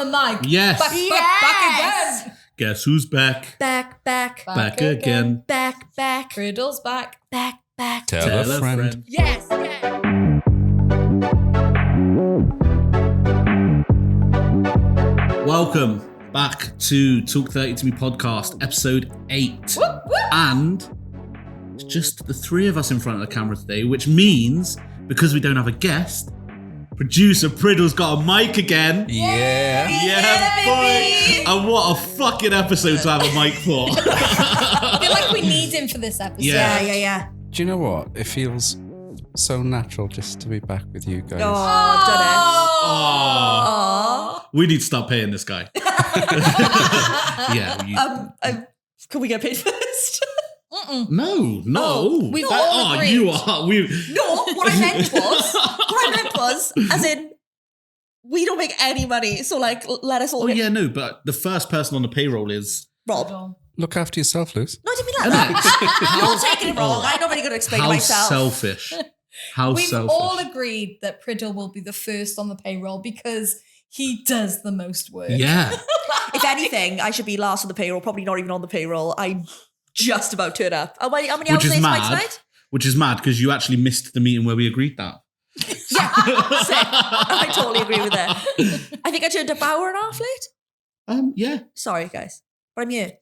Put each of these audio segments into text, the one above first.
the mic. Yes. Back again. Guess who's back? Back again. back. Riddle's back. Back. Tell a friend. Yes. Welcome back to Talk 30 to Me podcast, episode 8. Whoop, whoop. And it's just the three of us in front of the camera today, which means, because we don't have a guest, producer Priddle's got a mic again. Yeah. Yeah, boy. And what a fucking episode to have a mic for. I feel like we need him for this episode. Yeah. Do you know what? It feels so natural just to be back with you guys. Oh, we need to start paying this guy. Yeah. Can we get paid first? No. We've all agreed. You are. No, what I meant was, as in, we don't make any money, so like, let us all. Oh yeah, no, but the first person on the payroll is Rob. Look after yourself, Luce. No, I didn't mean like that. You're taking it wrong. I'm not really going to explain how myself. selfish. How We've selfish. all agreed that Priddle will be the first on the payroll because he does the most work. Yeah. If anything, I should be last on the payroll, probably not even on the payroll. I'm just about to turn up. How many hours Which is is mad. tonight? Which is mad because you actually missed the meeting where we agreed that. Yeah, I totally agree with that. I think I turned up an hour and a half late. Yeah. Sorry, guys. But I'm here.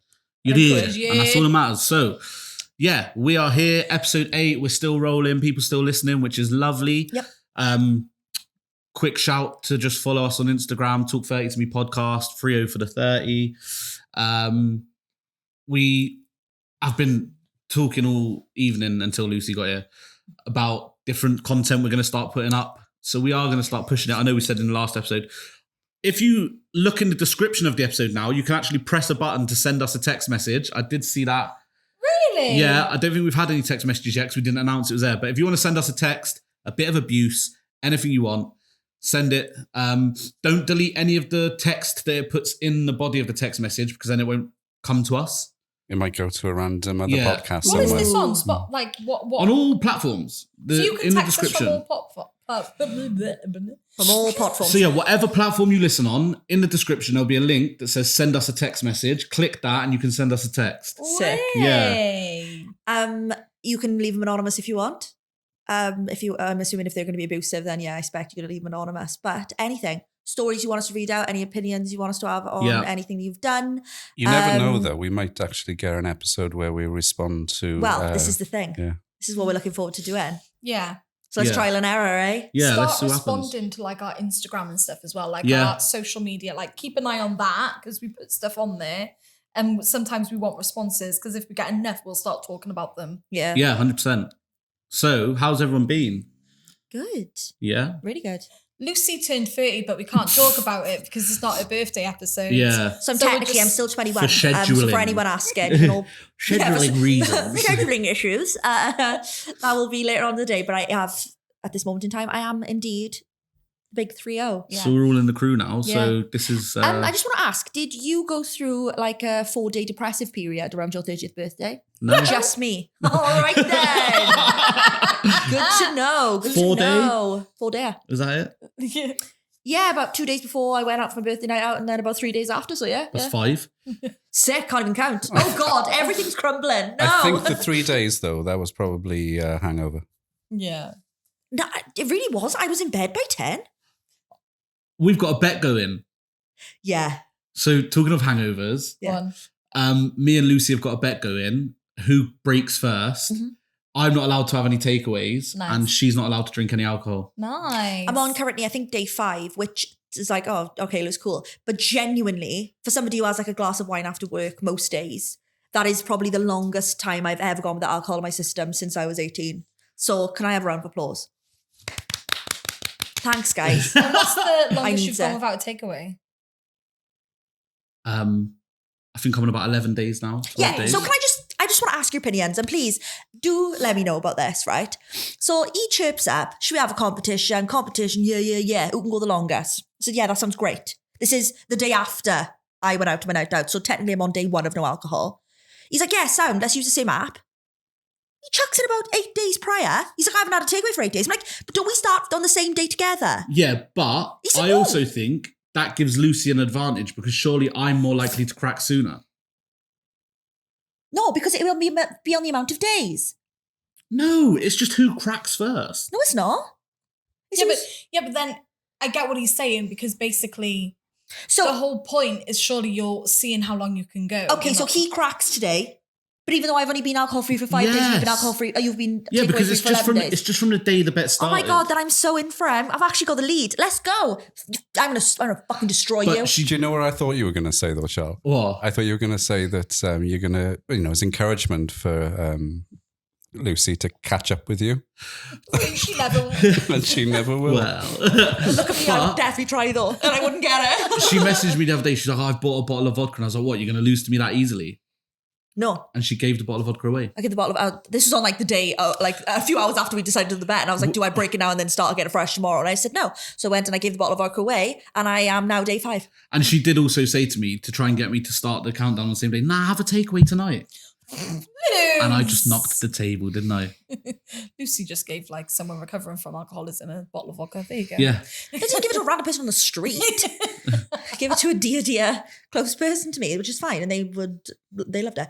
You're Good, here, and that's all that matters. So, yeah, we are here. Episode 8. We're still rolling. People still listening, which is lovely. Yep. Quick shout to just follow us on Instagram, Talk 30 to Me podcast, 30 for the 30. I've been talking all evening until Lucy got here about different content we're going to start putting up. So we are going to start pushing it. I know we said in the last episode. If you look in the description of the episode now, you can actually press a button to send us a text message. I did see that. Really? Yeah, I don't think we've had any text messages yet because we didn't announce it was there. But if you want to send us a text, a bit of abuse, anything you want, send it. Don't delete any of the text that it puts in the body of the text message because then it won't come to us. It might go to a random other podcast What is somewhere. this on? Spot, like, what? On all platforms. So you can in the text us description. from all From all platforms. So yeah, whatever platform you listen on, in the description there'll be a link that says send us a text message. Click that and you can send us a text. Sick. Yeah. You can leave them anonymous if you want. I'm assuming if they're going to be abusive, then yeah, I expect you're going to leave them anonymous. But anything, stories you want us to read out, any opinions you want us to have on anything you've done. You never know, though. We might actually get an episode where we respond to... Well, this is the thing. Yeah. This is what we're looking forward to doing. Yeah. So let's trial and error, eh? Yeah, let's Start see what happens. responding to like our Instagram and stuff as well, like Yeah. our social media. Like keep an eye on that because we put stuff on there, and sometimes we want responses because if we get enough, we'll start talking about them. Yeah. Yeah, 100%. So, how's everyone been? Good. Yeah? Really good. Lucy turned 30, but we can't talk about it because it's not her birthday episode. Yeah. So So we're technically I'm just- still 21. For scheduling. So for anyone asking, you know, Scheduling reasons. scheduling issues. That will be later on in the day. But I have, at this moment in time, I am indeed the big 3-0. Yeah. So we're all in the crew now. So Yeah. this is... I just want to ask, did you go through like a 4-day depressive period around your 30th birthday? No. Just me. All right then. Good to know. Good 4 to know. 4 day. Is that it? Yeah. Yeah, about 2 days before I went out for my birthday night out, and then about 3 days after. So yeah, That's yeah. 5. Sick. Can't even count. Oh God, everything's crumbling. No, I think the 3 days, though, that was probably hangover. Yeah. no, it really was. I was in bed by 10. We've got a bet going. Yeah. So talking of hangovers, Yeah. One. me and Lucy have got a bet going. Who breaks first? Mhm. I'm not allowed to have any takeaways, Nice. and she's not allowed to drink any alcohol. Nice. I'm on currently, I think, day 5, which is like, oh, okay, looks cool. But genuinely, for somebody who has like a glass of wine after work most days, that is probably the longest time I've ever gone without alcohol in my system since I was 18. So can I have a round of applause? Thanks, guys. And what's the I longest need you've gone to- without a takeaway? I think I'm on about 11 days now. 12 Yeah, days. so can I just want to ask your opinions, and please do let me know about this, right? So he chirps up, should we have a competition? Yeah, who can go the longest? I said, yeah, that sounds great. This is the day after I went out to my night out, so technically I'm on day 1 of no alcohol. He's like, yeah, sound, let's use the same app. He chucks in about 8 days prior. He's like, I haven't had a takeaway for 8 days. I'm like, but don't we start on the same day together? Yeah, but He said I no. also think that gives Lucy an advantage because surely I'm more likely to crack sooner. No, because it will be on the amount of days. No, it's just who cracks first. No, it's not. But then I get what he's saying because basically So the whole point is surely you're seeing how long you can go. okay, so he cracks today, but even though I've only been alcohol-free for 5 days, you've been alcohol-free. You've been Yeah, because takeaway-free it's for just 11 days. it's just from the day the bet Oh started. my god, then I'm so in for him. I've actually got the lead. Let's go. I'm gonna fucking destroy you. Do you know what I thought you were going to say though, Charles? What? I thought you were going to say that you're going to, as encouragement for Lucy to catch up with you. She never will. And she never will. Well, Look at me, I would definitely try though, and I wouldn't get it. she messaged me the other day. She's like, I've bought a bottle of vodka. And I was like, what, you're going to lose to me that easily? No, And she gave the bottle of vodka away. I get the bottle of. This was on like the day, like a few hours after we decided to do the bet, and I was like, "Do I break it now and then start again fresh tomorrow?" And I said no. So I went and I gave the bottle of vodka away, and I am now day 5. And she did also say to me to try and get me to start the countdown on the same day. Nah, have a takeaway tonight. And I just knocked the table, didn't I? Lucy just gave like someone recovering from alcoholism a bottle of vodka. There you go. Yeah. Let's not give it to a random person on the street. Give it to a dear close person to me, which is fine, and they loved her.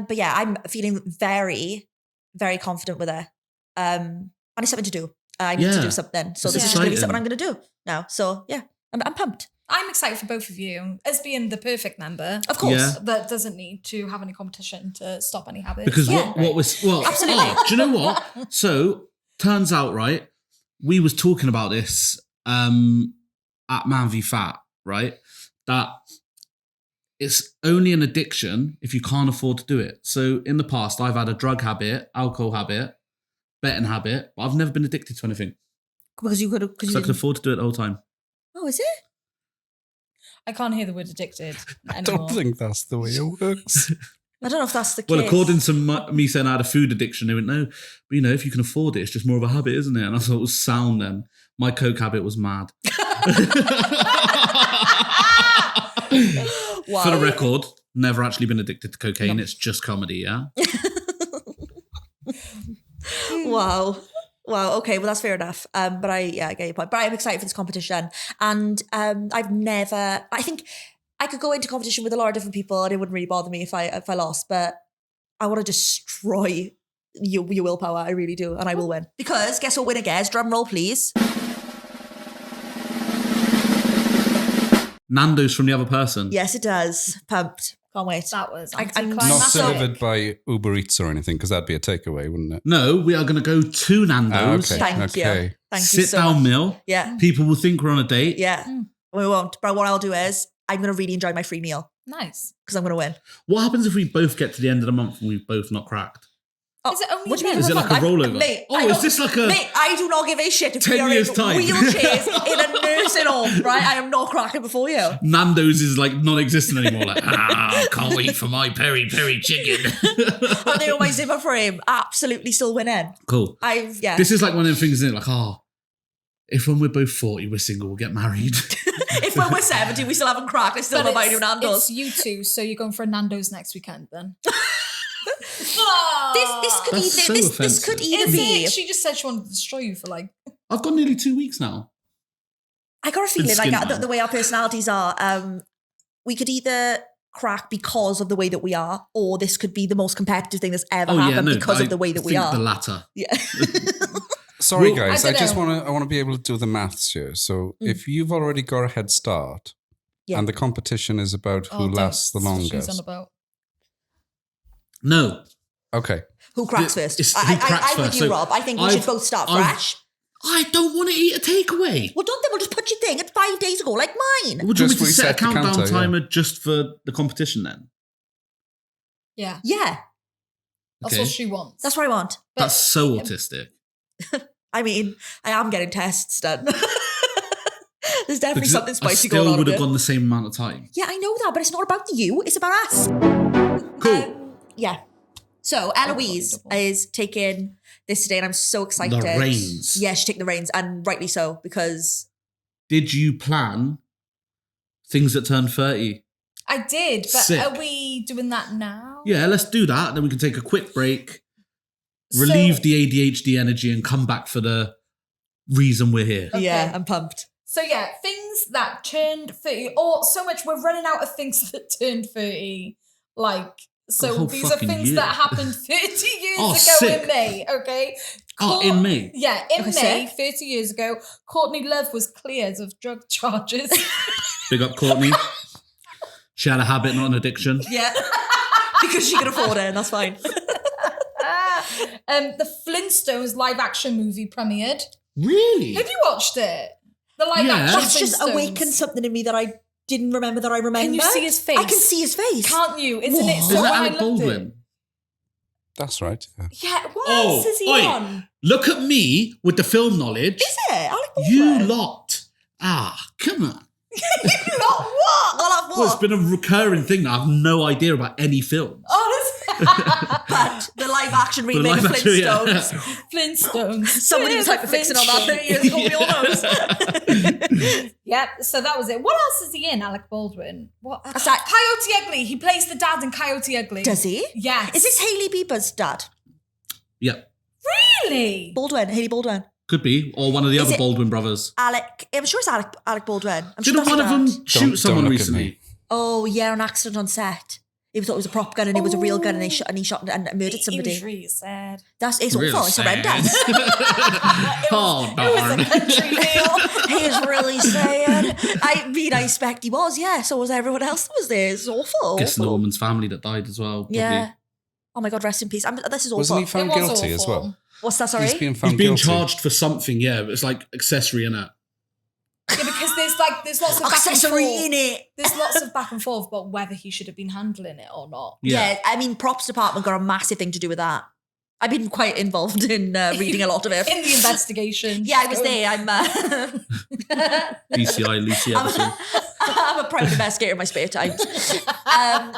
But yeah, I'm feeling very, very confident with her. And it's something to do. I need to do something. So It's this is going to be exciting. something I'm going to do now. So yeah, I'm pumped. I'm excited for both of you as being the perfect member. Of course. Yeah. That doesn't need to have any competition to stop any habits. Because Yeah. what was Absolutely. do you know what? So turns out, right? We was talking about this at Man v Fat, right? That it's only an addiction if you can't afford to do it. So in the past, I've had a drug habit, alcohol habit, betting habit, but I've never been addicted to anything. Because you could have. So I could afford to do it the whole time. Oh, is it? I can't hear the word addicted I anymore. don't think that's the way it works. I don't know if that's the case. Well, according to me saying I had a food addiction, they went, no, but if you can afford it, it's just more of a habit, isn't it? And I thought it was sound then. My coke habit was mad. Wow. For the record, never actually been addicted to cocaine. It's just comedy, yeah? Wow. Okay. Well, that's fair enough. But I get your point. But I'm excited for this competition, and I think I could go into competition with a lot of different people, and it wouldn't really bother me if I lost. But I want to destroy your willpower. I really do, and I will win. Because guess what winner gets? Drum roll, please. Nando's from the other person. Yes, it does. Pumped. Can't wait. That was I'm Not anticlimactic. served by Uber Eats or anything, because that'd be a takeaway, wouldn't it? No, we are going to go to Nando's. Okay. Thank you. Thank you Sit so down much. meal. Yeah. People will think we're on a date. Yeah. We won't. But what I'll do is I'm going to really enjoy my free meal Nice. because I'm going to win. What happens if we both get to the end of the month and we've both not cracked? Oh, Is it only what do you mean? Is it like a rollover? Mate, Oh, I is don't- this like a- Mate, I do not give a shit if 10 we are years in time? wheelchairs in a nursing home, right? I am not cracking before you. Nando's is like non-existent anymore. Like, can't wait for my peri chicken. And they on my Zimmer frame, absolutely still winning. Cool. This This is like one of them things, isn't it? Like, if when we're both 40, we're single, we'll get married. if when we're 70, we still haven't cracked, I still But don't buy new Nando's. It's you two, so you're going for a Nando's next weekend then. This could That's so either this could offensive. either Is be. it? She just said she wanted to destroy you for like. I've got nearly 2 weeks now. I got a feeling Been like skint, the man. way our personalities are, we could either crack because of the way that we are, or this could be the most competitive thing that's ever happened because of the way that we think are. the latter. Yeah. Sorry, Well, guys. I I don't just know. want to be able to do the maths here. So if you've already got a head start, Yeah. and the competition is about who lasts the She's on longest. about. No. Okay. Who cracks first? It's who cracks I'm with first. you, So Rob. I think we should both start fresh. I don't want to eat a takeaway. Well, don't they? We'll just put your thing. It's 5 days ago, like mine. Would you want Just me to set a reset the countdown counter, yeah. timer just for the competition then? Yeah, Yeah, that's Okay. what she wants. that's what I want. But That's so autistic. I mean, I am getting tests done. There's definitely Because something I spicy going still on. would with have it. gone the same amount of time. Yeah, I know that, but it's not about you. It's about us. Cool. Yeah. So Ellouise wonderful. is taking this today, and I'm so excited. The reins. Yeah, she's taking the reins, and rightly so, because Did you plan things that turn 30? I did, but Sick. are we doing that now? Yeah, let's do that. Then we can take a quick break, relieve So- the ADHD energy, and come back for the reason we're here. Okay. yeah, I'm pumped. So yeah, things that turned 30, or so much we're running out of things that turned 30. Like, so whole these are fucking things year. that happened 30 years Oh, ago sick. in May, okay? In May? Yeah, in Okay, May, 30 years ago, Courtney Love was cleared of drug charges. Big up Courtney. She had a habit, not an addiction. Yeah. Because she could afford it, and that's fine. The Flintstones live action movie premiered. Really? Have you watched it? The live Yeah. action That's just Flintstones. awakened something in me that I didn't remember that I remember. Can you see his face? I can see his face. Can't you? Isn't it Is so that when I Alec looked Baldwin? It? That's right. Yeah. Yeah, what Oh, else is he oi. on? Look at me with the film knowledge. Is it? Alec Baldwin? You lot. Come on. You lot what? Well, I've Well, it's what? been a recurring thing that I have no idea about any films. But the live action The remake of live action, yeah. Flintstones. Flintstones. Somebody was hyperfixing on that 30 years ago, we all know. Yep, so that was it. What else is he in, Alec Baldwin? What? That's that- Coyote Ugly. He plays the dad in Coyote Ugly. Does he? Yes. Is this Hailey Bieber's dad? Yeah, Really? Baldwin, Hailey Baldwin. could be. Or one of the Is other it- Baldwin brothers. Alec, I'm sure it's Alec Baldwin. I'm Didn't sure that's one of his them dad. shoot someone don't look at recently? me. Oh, yeah, an accident on set. He thought it was a prop gun and it was a real gun and he shot and murdered somebody. He was really sad. It's Real awful. It's sad. horrendous. Oh, It was a darn. country deal. He is really sad. I mean, I expect he was, yeah. So was everyone else that was there. It's awful. Guess awful. Norman's family that died as well. Probably. Yeah. Oh my God, rest in peace. This is awful. Wasn't he found It was guilty as awful. well? What's that, sorry? He's being He's found being guilty. charged for something, yeah. It's like accessory in it. Yeah, because there's lots of back and Accessory forth. in it. There's lots of back and forth about whether he should have been handling it or not. Yeah. I mean, props department got a massive thing to do with that. I've been quite involved in reading a lot of it. In the investigation. Yeah, I was there. I'm DCI Lucy Everson. I'm a private investigator in my spare time.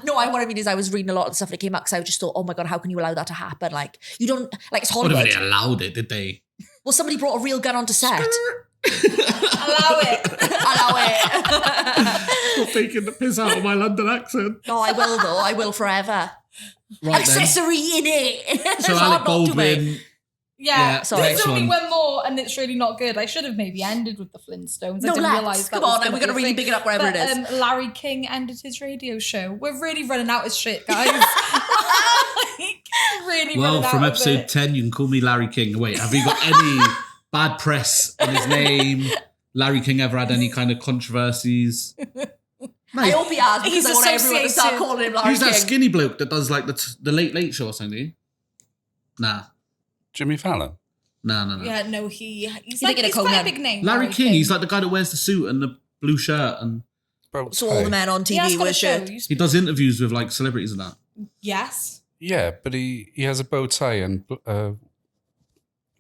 No, what I mean is I was reading a lot of the stuff that came out because I just thought, oh my God, how can you allow that to happen? Like, you don't, like, it's What if Hollywood. they allowed it, did they? Well, somebody brought a real gun onto set. Allow it. Allow it. Stop taking the piss out of my London accent. No, I will though. I will forever. Right then. Accessory in it. So It's hard Alec not to, mate. Baldwin. Yeah, sorry. there's Next only one. one more and it's really not good. I should have maybe ended with the Flintstones. No, I didn't let's. realise that Come was on, gonna we're going to be a really thing. big it up wherever But, it is. Larry King ended his radio show. We're really running out of shit, guys. Like, really Well, running from out of episode it. 10, you can call me Larry King. Wait, have you got any bad press in his name? Larry King ever had any kind of controversies? I hope he has because He's I want everyone to start associated- calling him Larry Who's that King. skinny bloke that does like the Late Late Show or something? Nah. Jimmy Fallon. No. Yeah, no, he's thinking of he's quite a Conan. big name. Larry King, he's like the guy that wears the suit and the blue shirt, and Boat So all the tie. men on He has TV got a with show. shit. he does interviews with like celebrities and that. Yes. Yeah, but he has a bow tie and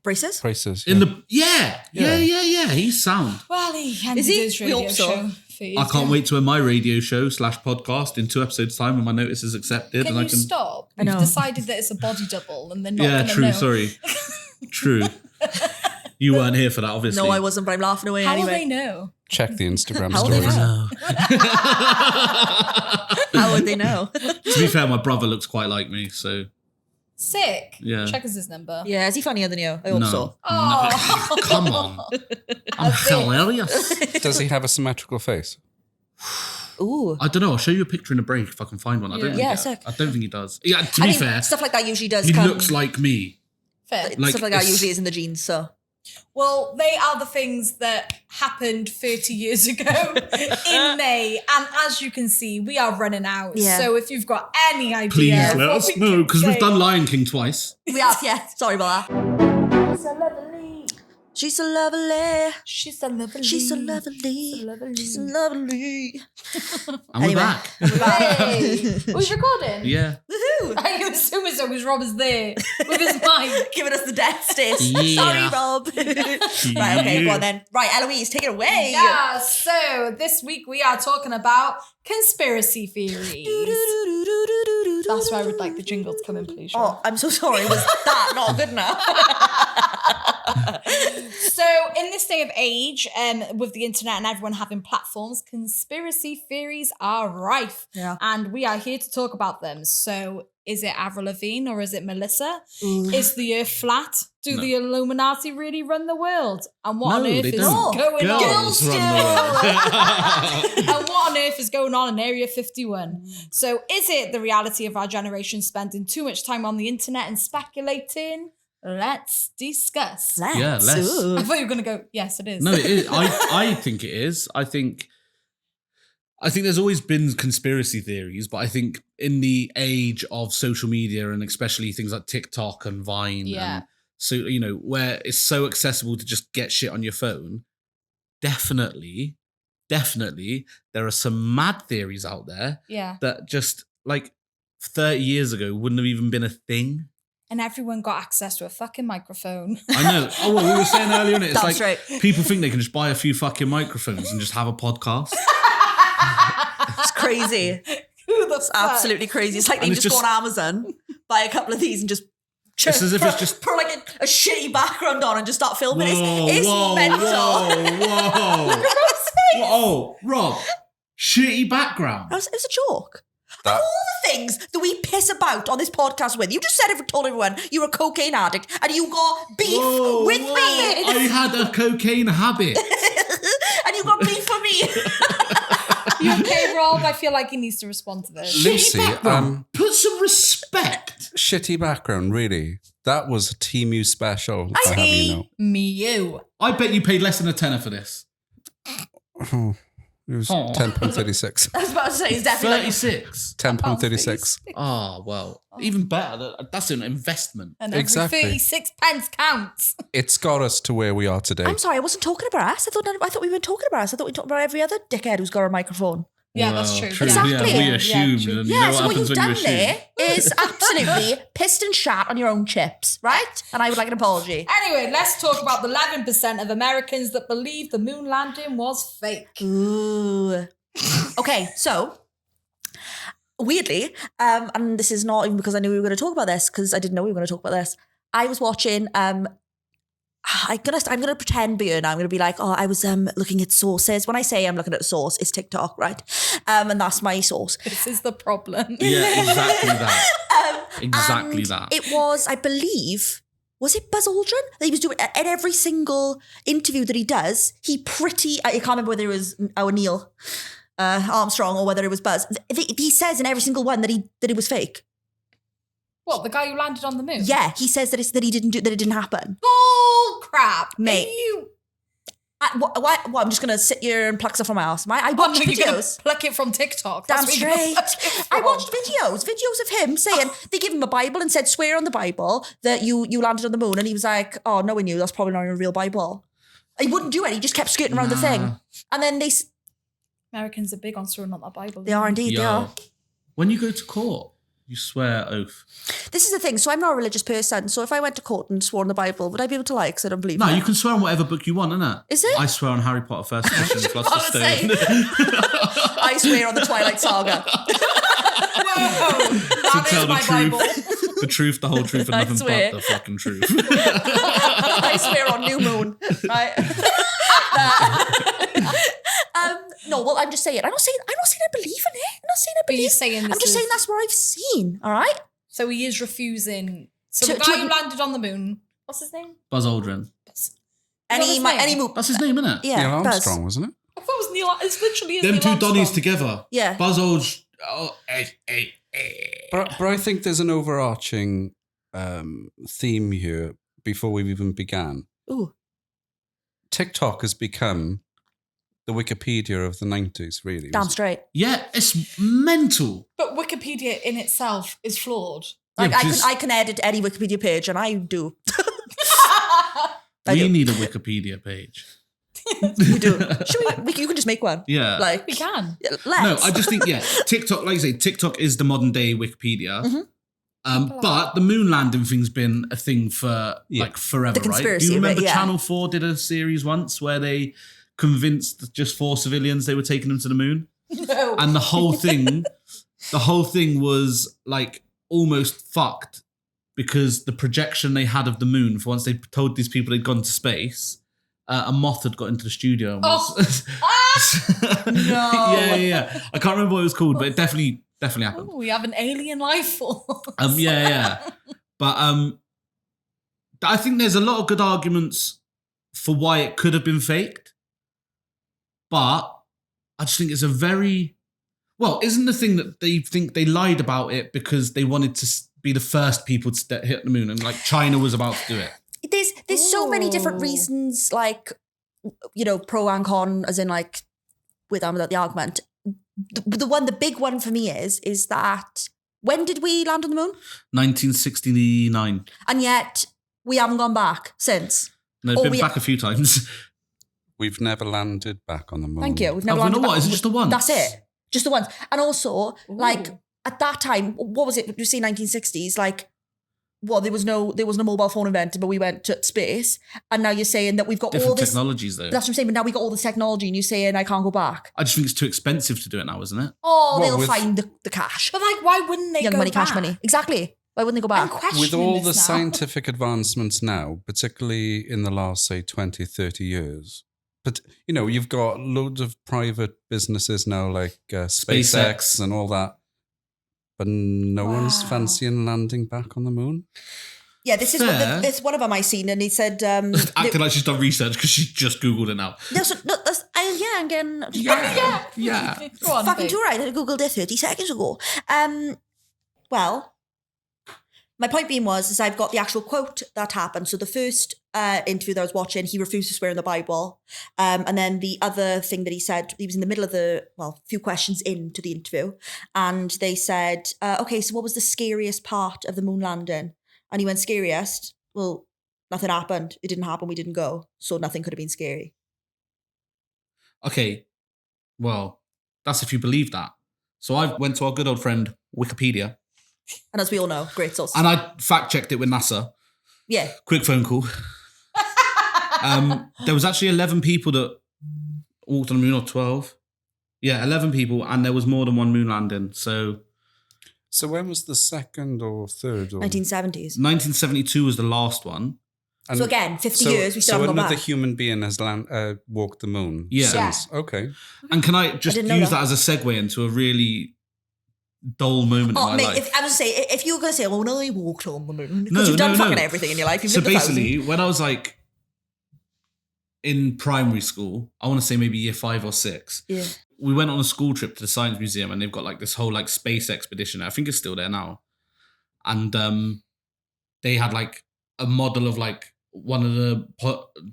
Braces? braces. In yeah. the yeah, he's sound. Well, he ended he? his We radio hope so. show. I can't wait to end my radio show / podcast in 2 episodes time when my notice is accepted Can and I you can. stop? I We've know. decided that it's a body double and they're not Yeah, gonna true. know. Sorry, true. You weren't here for that, obviously. No, I wasn't, but I'm laughing away How anyway. will they know? Check the Instagram How will they stories. know? How would they know? To be fair, my brother looks quite like me, so Sick. Yeah. Check us his number. Yeah, is he funnier than you? I hope no. so. Oh. No. Come on, I'm hilarious. Does he have a symmetrical face? Ooh. I don't know. I'll show you a picture in a break if I can find one. I don't. Yeah, think sick. I don't think he does. Yeah. To I be mean, fair, stuff like that usually does he come. looks like me. Fair. like, stuff like that it's- usually is in the genes, so. Well, they are the things that happened 30 years ago in May. And as you can see, we are running out. Yeah. So if you've got any idea. Please of let what us we know can because we've say- done Lion King twice. We have, yeah. Sorry about that. She's so lovely. She's so lovely. She's so lovely. She's so lovely. So lovely. She's so lovely. And Anyway. we're back. Hey. Who's recording? Yeah. Woohoo! I can assume it's always Rob is there with his mic. Giving us the death stare. Yeah. Sorry, Rob. Right, okay, go on then. Right, Elouise, take it away. Yeah, so this week we are talking about conspiracy theories. That's where I would like the jingle to come in, please. Sean. Oh, I'm so sorry. Was that not good enough? So, in this day of age, with the internet and everyone having platforms, conspiracy theories are rife. Yeah. And we are here to talk about them. So, Is it Avril Lavigne or is it Melissa? Is the earth flat? Do the Illuminati really run the world? And what on earth is going on? Girls run the world. And what on earth is going on in Area 51? So is it the reality of our generation spending too much time on the internet and speculating? Let's discuss. Let's. I thought you were going to go, yes, it is. No, it is. I think it is. I think there's always been conspiracy theories, but I think in the age of social media and especially things like TikTok and Vine, and so, you know, where it's so accessible to just get shit on your phone, definitely there are some mad theories out there that just like 30 years ago wouldn't have even been a thing. And everyone got access to a fucking microphone. I know. Oh, well, we were saying earlier, innit? It's That's like right. people think they can just buy a few fucking microphones and just have a podcast. It's crazy. It's Absolutely crazy. It's like they just go on Amazon, buy a couple of these and just It's as if it's just put like a shitty background on and just start filming. It's whoa, mental. Whoa, Rob, shitty background. It was a joke. Of all the things that we piss about on this podcast with, you just said told everyone you're a cocaine addict and you got beef with me. I had a cocaine habit. And you got beef for me. You okay, Rob? I feel like he needs to respond to this. Lucy, put some respect. Shitty background, really. That was a TMU special. I have you know. You. I bet you paid less than a tenner for this. Oh, it was £10.36. I was about to say, it's definitely 36. £10.36. Oh, well, even better. That's an investment. And every Exactly. 36 pence counts. It's got us to where we are today. I'm sorry, I wasn't talking about us. I thought we were talking about us. I thought we were talking about every other dickhead who's got a microphone. Yeah, that's true. Exactly. Yeah, we assumed. true. And you Yeah, know so what happens you've when you done assume. there is absolutely pissed and shat on your own chips, right? And I would like an apology. Anyway, let's talk about the 11% of Americans that believe the moon landing was fake. Ooh. Okay, so weirdly, and this is not even because I knew we were going to talk about this, because I didn't know we were going to talk about this. I was watching. I'm gonna pretend beer now. I'm gonna be like, oh, I was looking at sources. When I say I'm looking at a source, it's TikTok, right? And that's my source. This is the problem. Yeah, exactly that. Exactly And that. It was, I believe. Was it Buzz Aldrin? That he was doing at every single interview that he does. I can't remember whether it was Neil Armstrong or whether it was Buzz. He says in every single one that it was fake. What, the guy who landed on the moon? Yeah, he says that it didn't happen. Bull crap, Mate. I'm just gonna sit here and pluck stuff from my ass. I watched videos. Pluck it from TikTok. Damn That's where you're gonna straight. pluck it I from. watched videos of him saying they give him a Bible and said swear on the Bible that you landed on the moon, and he was like, oh, knowing you, that's probably not a real Bible. He wouldn't do it. He just kept skirting around the thing, and then Americans are big on swearing on that Bible. they are indeed. They are. When you go to court, you swear oath. This is the thing. So I'm not a religious person. So if I went to court and swore on the Bible, would I be able to lie? Because I don't believe No, in it. you can swear on whatever book you want, innit? Is it? I swear on Harry Potter First Edition, Philosopher's about to say. Stone. I swear on the Twilight Saga. Whoa, that tell is the my truth. Bible. The truth, the whole truth, and I nothing swear. but the fucking truth. I swear on New Moon. Right? No, well, I'm just saying. I'm not saying I believe in it. I'm not saying I But believe. you're saying I'm this just is- saying that's what I've seen. All right. So he is refusing. So To- the guy to- who landed on the moon, what's his name? Buzz Aldrin. Any move. That's his name, innit? Yeah. Neil Buzz. Armstrong, wasn't it? I thought it was Neil. It's literally Them Neil two Armstrong. Donnies together. Yeah. Buzz Aldrin. Oh, But I think there's an overarching theme here before we've even began. Ooh. TikTok has become the Wikipedia of the 90s, really. Damn straight. Yeah, it's mental. But Wikipedia in itself is flawed. Like, Yeah, I because can edit any Wikipedia page, and I do. I we do. need a Wikipedia page. We do. You can just make one. Yeah. Like We can. Let's. No, I just think, yeah, TikTok, like I say, TikTok is the modern day Wikipedia. Mm-hmm. But the moon landing thing's been a thing for like forever, The right? Do conspiracy you of it, remember yeah. Channel 4 did a series once where they convinced just 4 civilians they were taking them to the moon? No. And the whole thing was like almost fucked because the projection they had of the moon for once they told these people they'd gone to space, a moth had got into the studio and was... No. yeah. I can't remember what it was called, but it definitely Definitely happened. Oh, we have an alien life force. Yeah. But I think there's a lot of good arguments for why it could have been faked. But I just think it's a very... Well, isn't the thing that they think they lied about it because they wanted to be the first people to hit the moon and like China was about to do it? There's so many different reasons, like, you know, pro and con, as in like with and without the argument. The big one for me is that when did we land on the moon? 1969. And yet we haven't gone back since. No, been back a few times. We've never landed back on the moon. Thank you. We've never Oh, you landed know what? back. Is it just the once? That's it. Just the once. And also, like, at that time, what was it? You say 1960s, like, well, there was no mobile phone invented, but we went to space. And now you're saying that we've got Different all this technologies, though. That's what I'm saying. But now we got all this technology, and you're saying I can't go back. I just think it's too expensive to do it now, isn't it? Oh, Well, they'll with- find the cash. But like, why wouldn't they Young go money, back? cash money. Exactly. Why wouldn't they go I'm back? questioning With all this the now. scientific advancements now, particularly in the last, say, 20, 30 years, but, you know, you've got loads of private businesses now, like SpaceX and all that, but no one's Wow. fancying landing back on the moon. Yeah, this is Fair. this one of them I seen, and he said, Acting like she's done research because she just Googled it now. I'm getting Yeah. Go on, fucking babe. too right. I googled it 30 seconds ago. Well, my point being is I've got the actual quote that happened. So the first interview that I was watching, he refused to swear in the Bible. And then the other thing that he said, he was in the middle of a few questions into the interview. And they said, okay, so what was the scariest part of the moon landing? And he went, scariest? Well, nothing happened. It didn't happen. We didn't go. So nothing could have been scary. Okay. Well, that's if you believe that. So I went to our good old friend, Wikipedia, And as we all know, great source. and I fact-checked it with NASA. Yeah. Quick phone call. There was actually 11 people that walked on the moon, or 12. Yeah, 11 people, and there was more than one moon landing. So So when was the second or third? Or... 1970s. 1972 was the last one. And So again, 50 years, we still so haven't gone another back. human being has walked the moon Yeah. since. Okay. And can I just didn't know use that. that as a segue into a really dull moment in Oh, my mate, life? I was say if you were going to say, "Oh no, I walked on the moon," because No, you've done no, fucking no. everything in your life. You've So lived a thousand. basically, when I was like in primary school, I want to say maybe year 5 or 6, Yeah. we went on a school trip to the Science Museum, and they've got like this whole like space expedition. I think it's still there now. And they had like a model of like one of the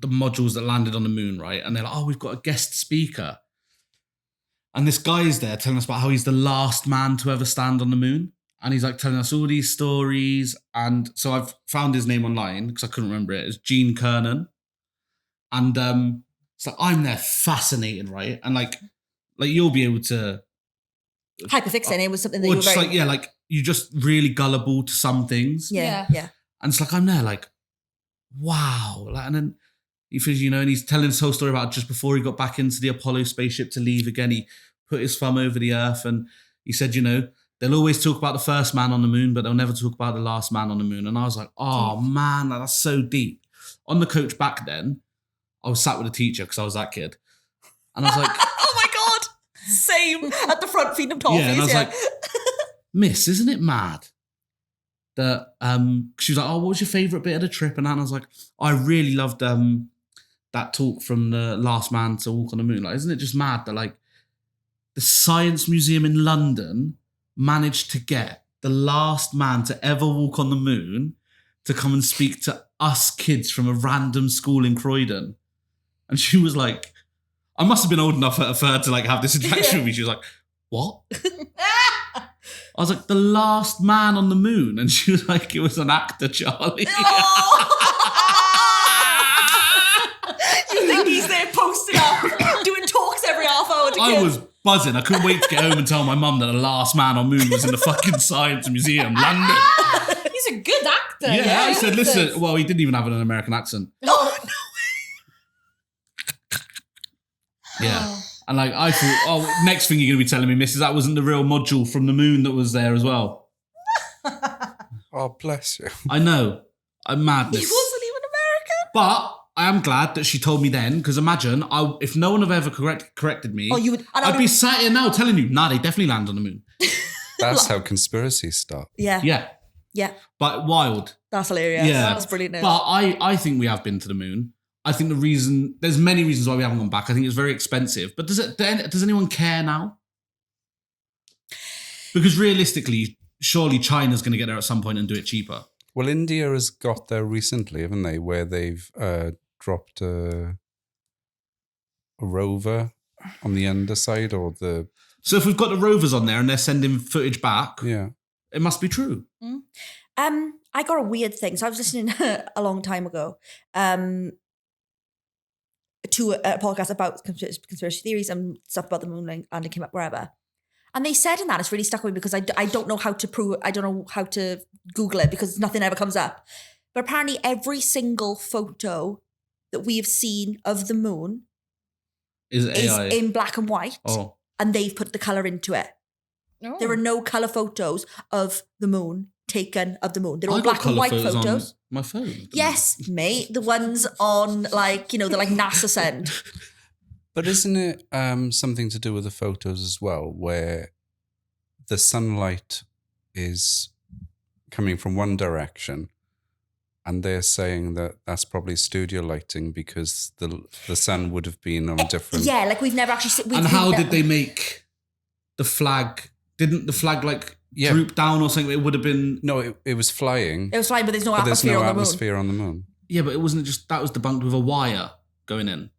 modules that landed on the moon, right? And they're like, oh, we've got a guest speaker. And this guy is there telling us about how he's the last man to ever stand on the moon. And he's like telling us all these stories. And so I've found his name online because I couldn't remember it. It's Gene Kernan. And it's like, I'm there fascinated, right? And like you'll be able to... Hyperfixating was something that Or you were just very... like, yeah, like you're just really gullible to some things. yeah. And it's like, I'm there like, wow. Like, and then he feels, you know, and he's telling this whole story about just before he got back into the Apollo spaceship to leave again, he put his thumb over the earth and he said, you know, they'll always talk about the first man on the moon, but they'll never talk about the last man on the moon. And I was like, oh man, that's so deep. On the coach back then, I was sat with a teacher because I was that kid. And I was like, Oh my God. Same. At the front feeding them toffees. yeah, and I was like, Miss, isn't it mad that she was like, oh, what was your favourite bit of the trip? And I was like, I really loved that talk from the last man to walk on the moon. Like, isn't it just mad that like the Science Museum in London managed to get the last man to ever walk on the moon to come and speak to us kids from a random school in Croydon? And she was like, I must have been old enough for her to like have this interaction with me. She was like, what? I was like, the last man on the moon. And she was like, it was an actor, Charlie. You think he's there posted up, doing talks every half hour to I kids? was buzzing. I couldn't wait to get home and tell my mum that the last man on moon was in the fucking Science Museum, London. He's a good actor. Yeah, I said, he is. listen, well, he didn't even have an American accent. Oh, no. Yeah. And like, I thought, oh, next thing you're going to be telling me, Mrs., that wasn't the real module from the moon that was there as well. Oh, bless you. I know. I'm He madness. wasn't even American. But I am glad that she told me then, because imagine, if no one had ever corrected me, Oh, you would... and I I'd would- be sat here now telling you, nah, they definitely land on the moon. That's how conspiracies start. Yeah. Yeah, Yeah. but wild. That's hilarious. Yeah. That's brilliant news. But I think we have been to the moon. I think there's many reasons why we haven't gone back. I think it's very expensive. But does anyone care now? Because realistically, surely China's going to get there at some point and do it cheaper. Well, India has got there recently, haven't they? Where they've dropped a rover on the underside or the... So if we've got the rovers on there and they're sending footage back, Yeah. it must be true. I got a weird thing. So I was listening a long time ago to a podcast about conspiracy theories and stuff about the moon landing came up wherever. And they said in that, it's really stuck with me because I don't know how to prove, I don't know how to Google it because nothing ever comes up. But apparently every single photo that we have seen of the moon Is it is AI? in black and white. Oh. And they've put the colour into it. Oh. There are no colour photos of the moon taken of the moon. They're all I got black and white colour photos. on my phone. Yes, mate. The ones on the NASA send. But isn't it something to do with the photos as well, where the sunlight is coming from one direction and they're saying that that's probably studio lighting because the sun would have been on different... Yeah, like we've never actually seen... And how did they make the flag? Didn't the flag droop down or something? It would have been... No, it was flying. It was fine, but there's no But there's atmosphere no on the moon. atmosphere on the moon. Yeah, but it wasn't just... That was debunked with a wire going in.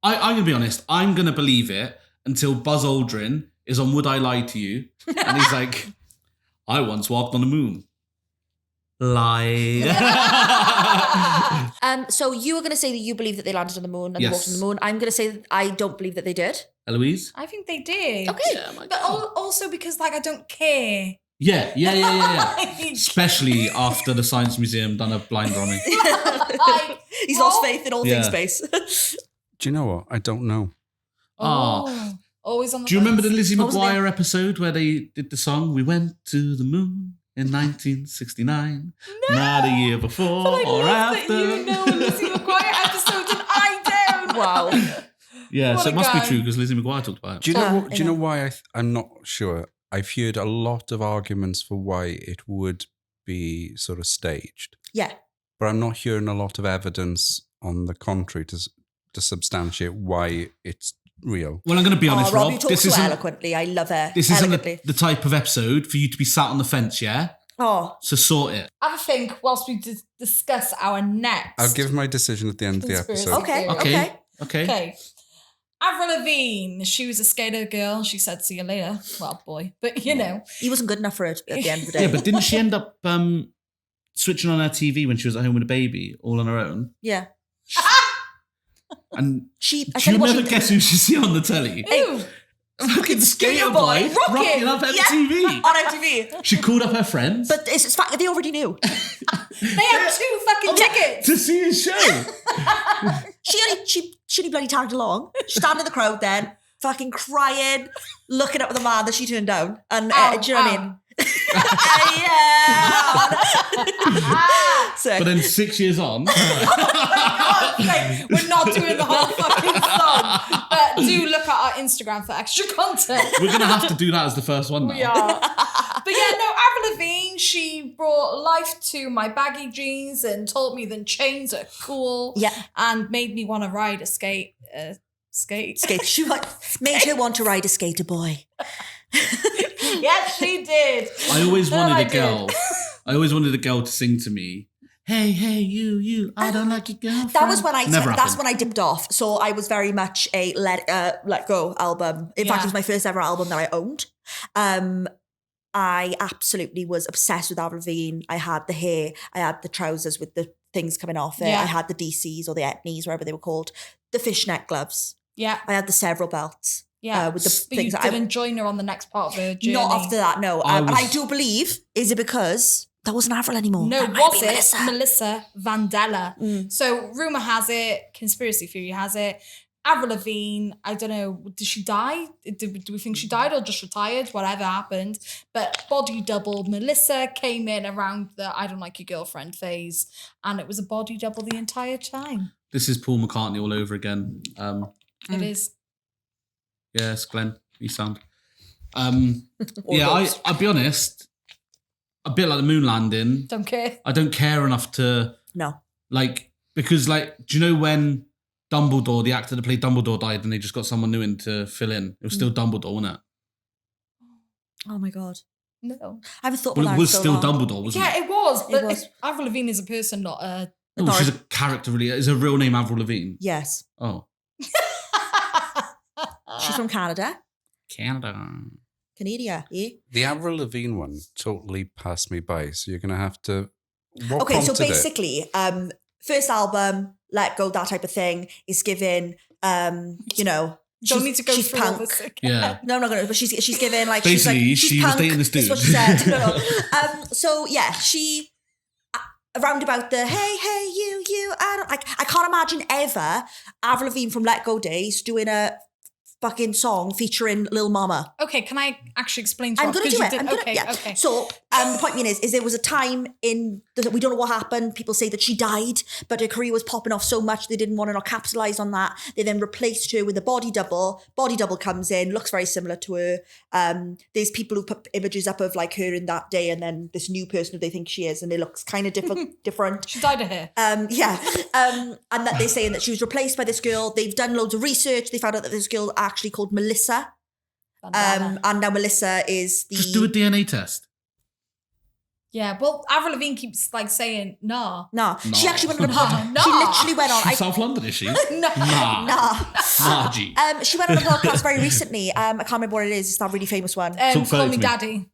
I'm going to be honest. I'm going to believe it until Buzz Aldrin is on Would I Lie to You? And he's like, I once walked on the moon. Lie. So you were going to say that you believe that they landed on the moon and Yes. they walked on the moon. I'm going to say that I don't believe that they did. Ellouise? I think they did. Okay. Yeah, my But also because I don't care. Yeah. Especially after the Science Museum done a blind on me. He's lost faith in all Yeah. things space. Do you know what? I don't know. Oh. Always on the Do you remember the fence. Lizzie What was McGuire episode where they did the song We Went to the Moon in 1969? No. Not a year before But I or love after. that you know a Lizzie McGuire episode and I don't. Wow. Yeah, What so a it must guy. be true because Lizzie McGuire talked about it. Do you know? Do you yeah. know why? I'm not sure. I've heard a lot of arguments for why it would be sort of staged, Yeah. but I'm not hearing a lot of evidence on the contrary to substantiate why it's real. Well, I'm going to be honest, Rob, you Rob. talk This so isn't, eloquently. I love it. this isn't Elegantly. the type of episode for you to be sat on the fence, yeah? Oh, So sort it. Have a think whilst we discuss our next. I'll give my decision at the end of the Conspiracy. episode. okay. Okay. Okay. Okay. Avril Lavigne, she was a skater girl. She said, see you later. Well, boy. But, you know. He wasn't good enough for it at the end of the day. Yeah, but didn't she end up switching on her TV when she was at home with a baby all on her own? Yeah. And She. I do tell you you what never she guess who she see on the telly? Ew. Fucking skater boy Rocking. rocking up Yeah. MTV. on MTV. She called up her friends But it's fact they already knew. They had 2 fucking tickets. to see his show. She only bloody tagged along. She standing in the crowd then, fucking crying, looking up at the man that she turned down. And do you know what I mean? Yeah. Sick. But then 6 years on, Like, we're not doing the whole fucking song. But do look at our Instagram for extra content. we're going to have to do that as the first one now. We are. But yeah, no, Avril Lavigne, she brought life to my baggy jeans and told me that chains are cool. Yeah. And made me want to ride a skate. Skate. She made her want to ride a skater boy. Yes, she did. I always That wanted I a girl. I always wanted a girl to sing to me. Hey, you, I don't like your girlfriend. That was when I Never that's happened. when I dipped off. So I was very much a let go album. In fact, Yeah. it was my first ever album that I owned. I absolutely was obsessed with Avril Lavigne. I had the hair, I had the trousers with the things coming off it. Yeah. I had the DCs or the etnies, whatever they were called. The fishnet gloves. Yeah. I had the several belts. Yeah. With the But things you that didn't join her on the next part of her journey. Not after that, no. I And I was- do believe, is it because that wasn't Avril anymore? No, That might was be it Melissa Vandella? Mm. So rumor has it, conspiracy theory has it, Avril Lavigne, I don't know, did she die? Do we think she died or just retired? Whatever happened. But body double Melissa came in around the I don't like your girlfriend phase, and it was a body double the entire time. This is Paul McCartney all over again. It is. Yes, Glenn, you sound. Or Yeah, ghost. I'll be honest. A bit like the moon landing. Don't care. I don't care enough to No. because do you know when Dumbledore, the actor that played Dumbledore, died, and they just got someone new in to fill in? It was still Dumbledore, wasn't it? Oh my God. No. I haven't thought Well, about it that was in so still long. Dumbledore, wasn't Yeah, it? it was. But was. Avril Lavigne is a person, not a. Oh, she's a character, really. Is her real name Avril Lavigne? Yes. Oh, She's from Canada. Canada. Canada, eh? The Avril Lavigne one totally passed me by. So you're going to have to. What Okay, so prompted it? basically, first album, Let Go, that type of thing, is given, Don't need to go she's through all punk. this again. Yeah. No, I'm not gonna. But she's given like Basically, she's she was punk. dating this Is what dude. she said. No. So yeah, she around about the hey you. I can't imagine ever Avril Lavigne from Let Go days doing a fucking song featuring Lil Mama. Okay, can I actually explain to I'm us? going to 'Cause do you it. did- Okay. Okay. So the point being is there was a time in we don't know what happened. People say that she died, but her career was popping off so much they didn't want to not capitalize on that. They then replaced her with a body double. Body double comes in, looks very similar to her. There's people who put images up of like her in that day, and then this new person who they think she is, and it looks kind of different. She dyed her hair. And that they're saying that she was replaced by this girl. They've done loads of research. They found out that this girl actually called Melissa. Bandana. And now Melissa is the Just do a DNA test. Yeah, well, Avril Lavigne keeps like saying, nah. No, she No. actually went on a No, podcast. no. She literally went on. She's South London, is she? No. Nah. Nah. G. She went on a podcast very recently. I can't remember what it is. It's that really famous one. Talk Call to me me. daddy.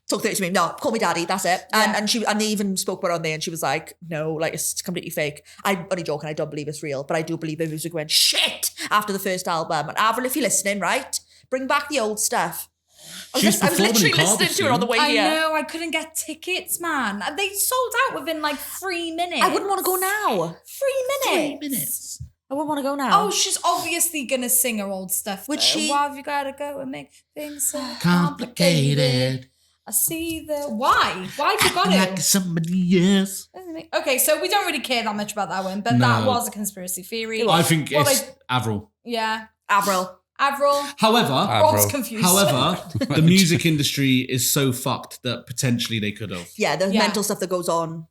Talk 30 to me. No, call me daddy. That's it. Yeah. And they even spoke about it on there, and she was like, "No, like it's completely fake." I'm only joking. I don't believe it's real, but I do believe the music went shit after the first album. And Avril, if you're listening, right, bring back the old stuff. I She's was performing literally in listening Cardiff to her on the soon. way I here. know, I couldn't get tickets, man. And they sold out within like 3 minutes. I wouldn't want to go now. 3 minutes. I wouldn't want to go now. Oh, she's obviously gonna sing her old stuff. Would though. she? Why have you gotta go and make things so Complicated. I see the why. Why have you got Like it? somebody else. Okay, so we don't really care that much about that one, but No. that was a conspiracy theory. I think Well, it's Avril. Yeah, Avril. Avril. However, Rob's Avril. confused. the music industry is so fucked that potentially they could have. Yeah, the Yeah. mental stuff that goes on.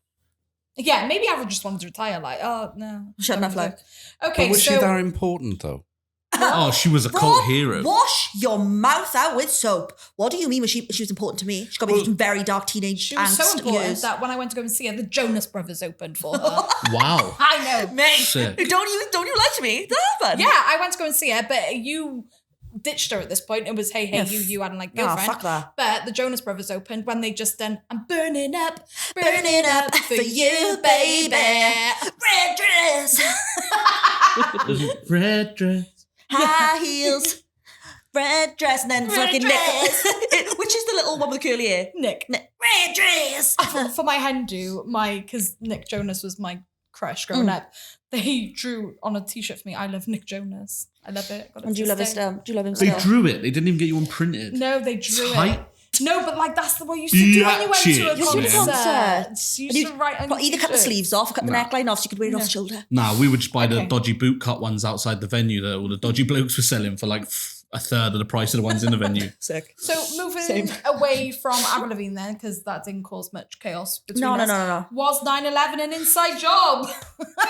Yeah, maybe Avril just wanted to retire. Like, oh no, Shut enough, like. Okay, But was so she that important though? Oh, she was a cult Rob, hero. Wash your mouth out with soap. What do you mean when she was important to me? She got me through some very dark teenage she was so angst important years. that when I went to go and see her, the Jonas Brothers opened for her. Wow. I know, Mate, Sick. don't you lie to me. That happened. Yeah, I went to go and see her, but you ditched her at this point. It was hey, Yeah, you hadn't like Nah, girlfriend. fuck that. But the Jonas Brothers opened when they just done I'm burning up For you, baby. Red dress, Red dress. high heels, red dress, and then Red fucking dress. Nick. Which is the little one with the curly hair? Nick. Red dress. For my Hindu, because Nick Jonas was my crush growing up, they drew on a t-shirt for me, I love Nick Jonas. I love it. Got it And do you to love him this day. still? Do you love him They still? drew it. They didn't even get you on printed. No, they drew Tight. it. No, but like that's the way you used to do when you went to a Biatches, You did man. concerts. You And used to write on your either cut the t-shirts. sleeves off, or cut the Nah. neckline off so you could wear it off Yeah. the shoulder. Nah, we would just buy the Okay. dodgy boot cut ones outside the venue that all the dodgy blokes were selling for like a third of the price of the ones in the venue. Sick. So moving Same. away from Avril Lavigne then, because that didn't cause much chaos between No. us. Was 9/11 an inside job?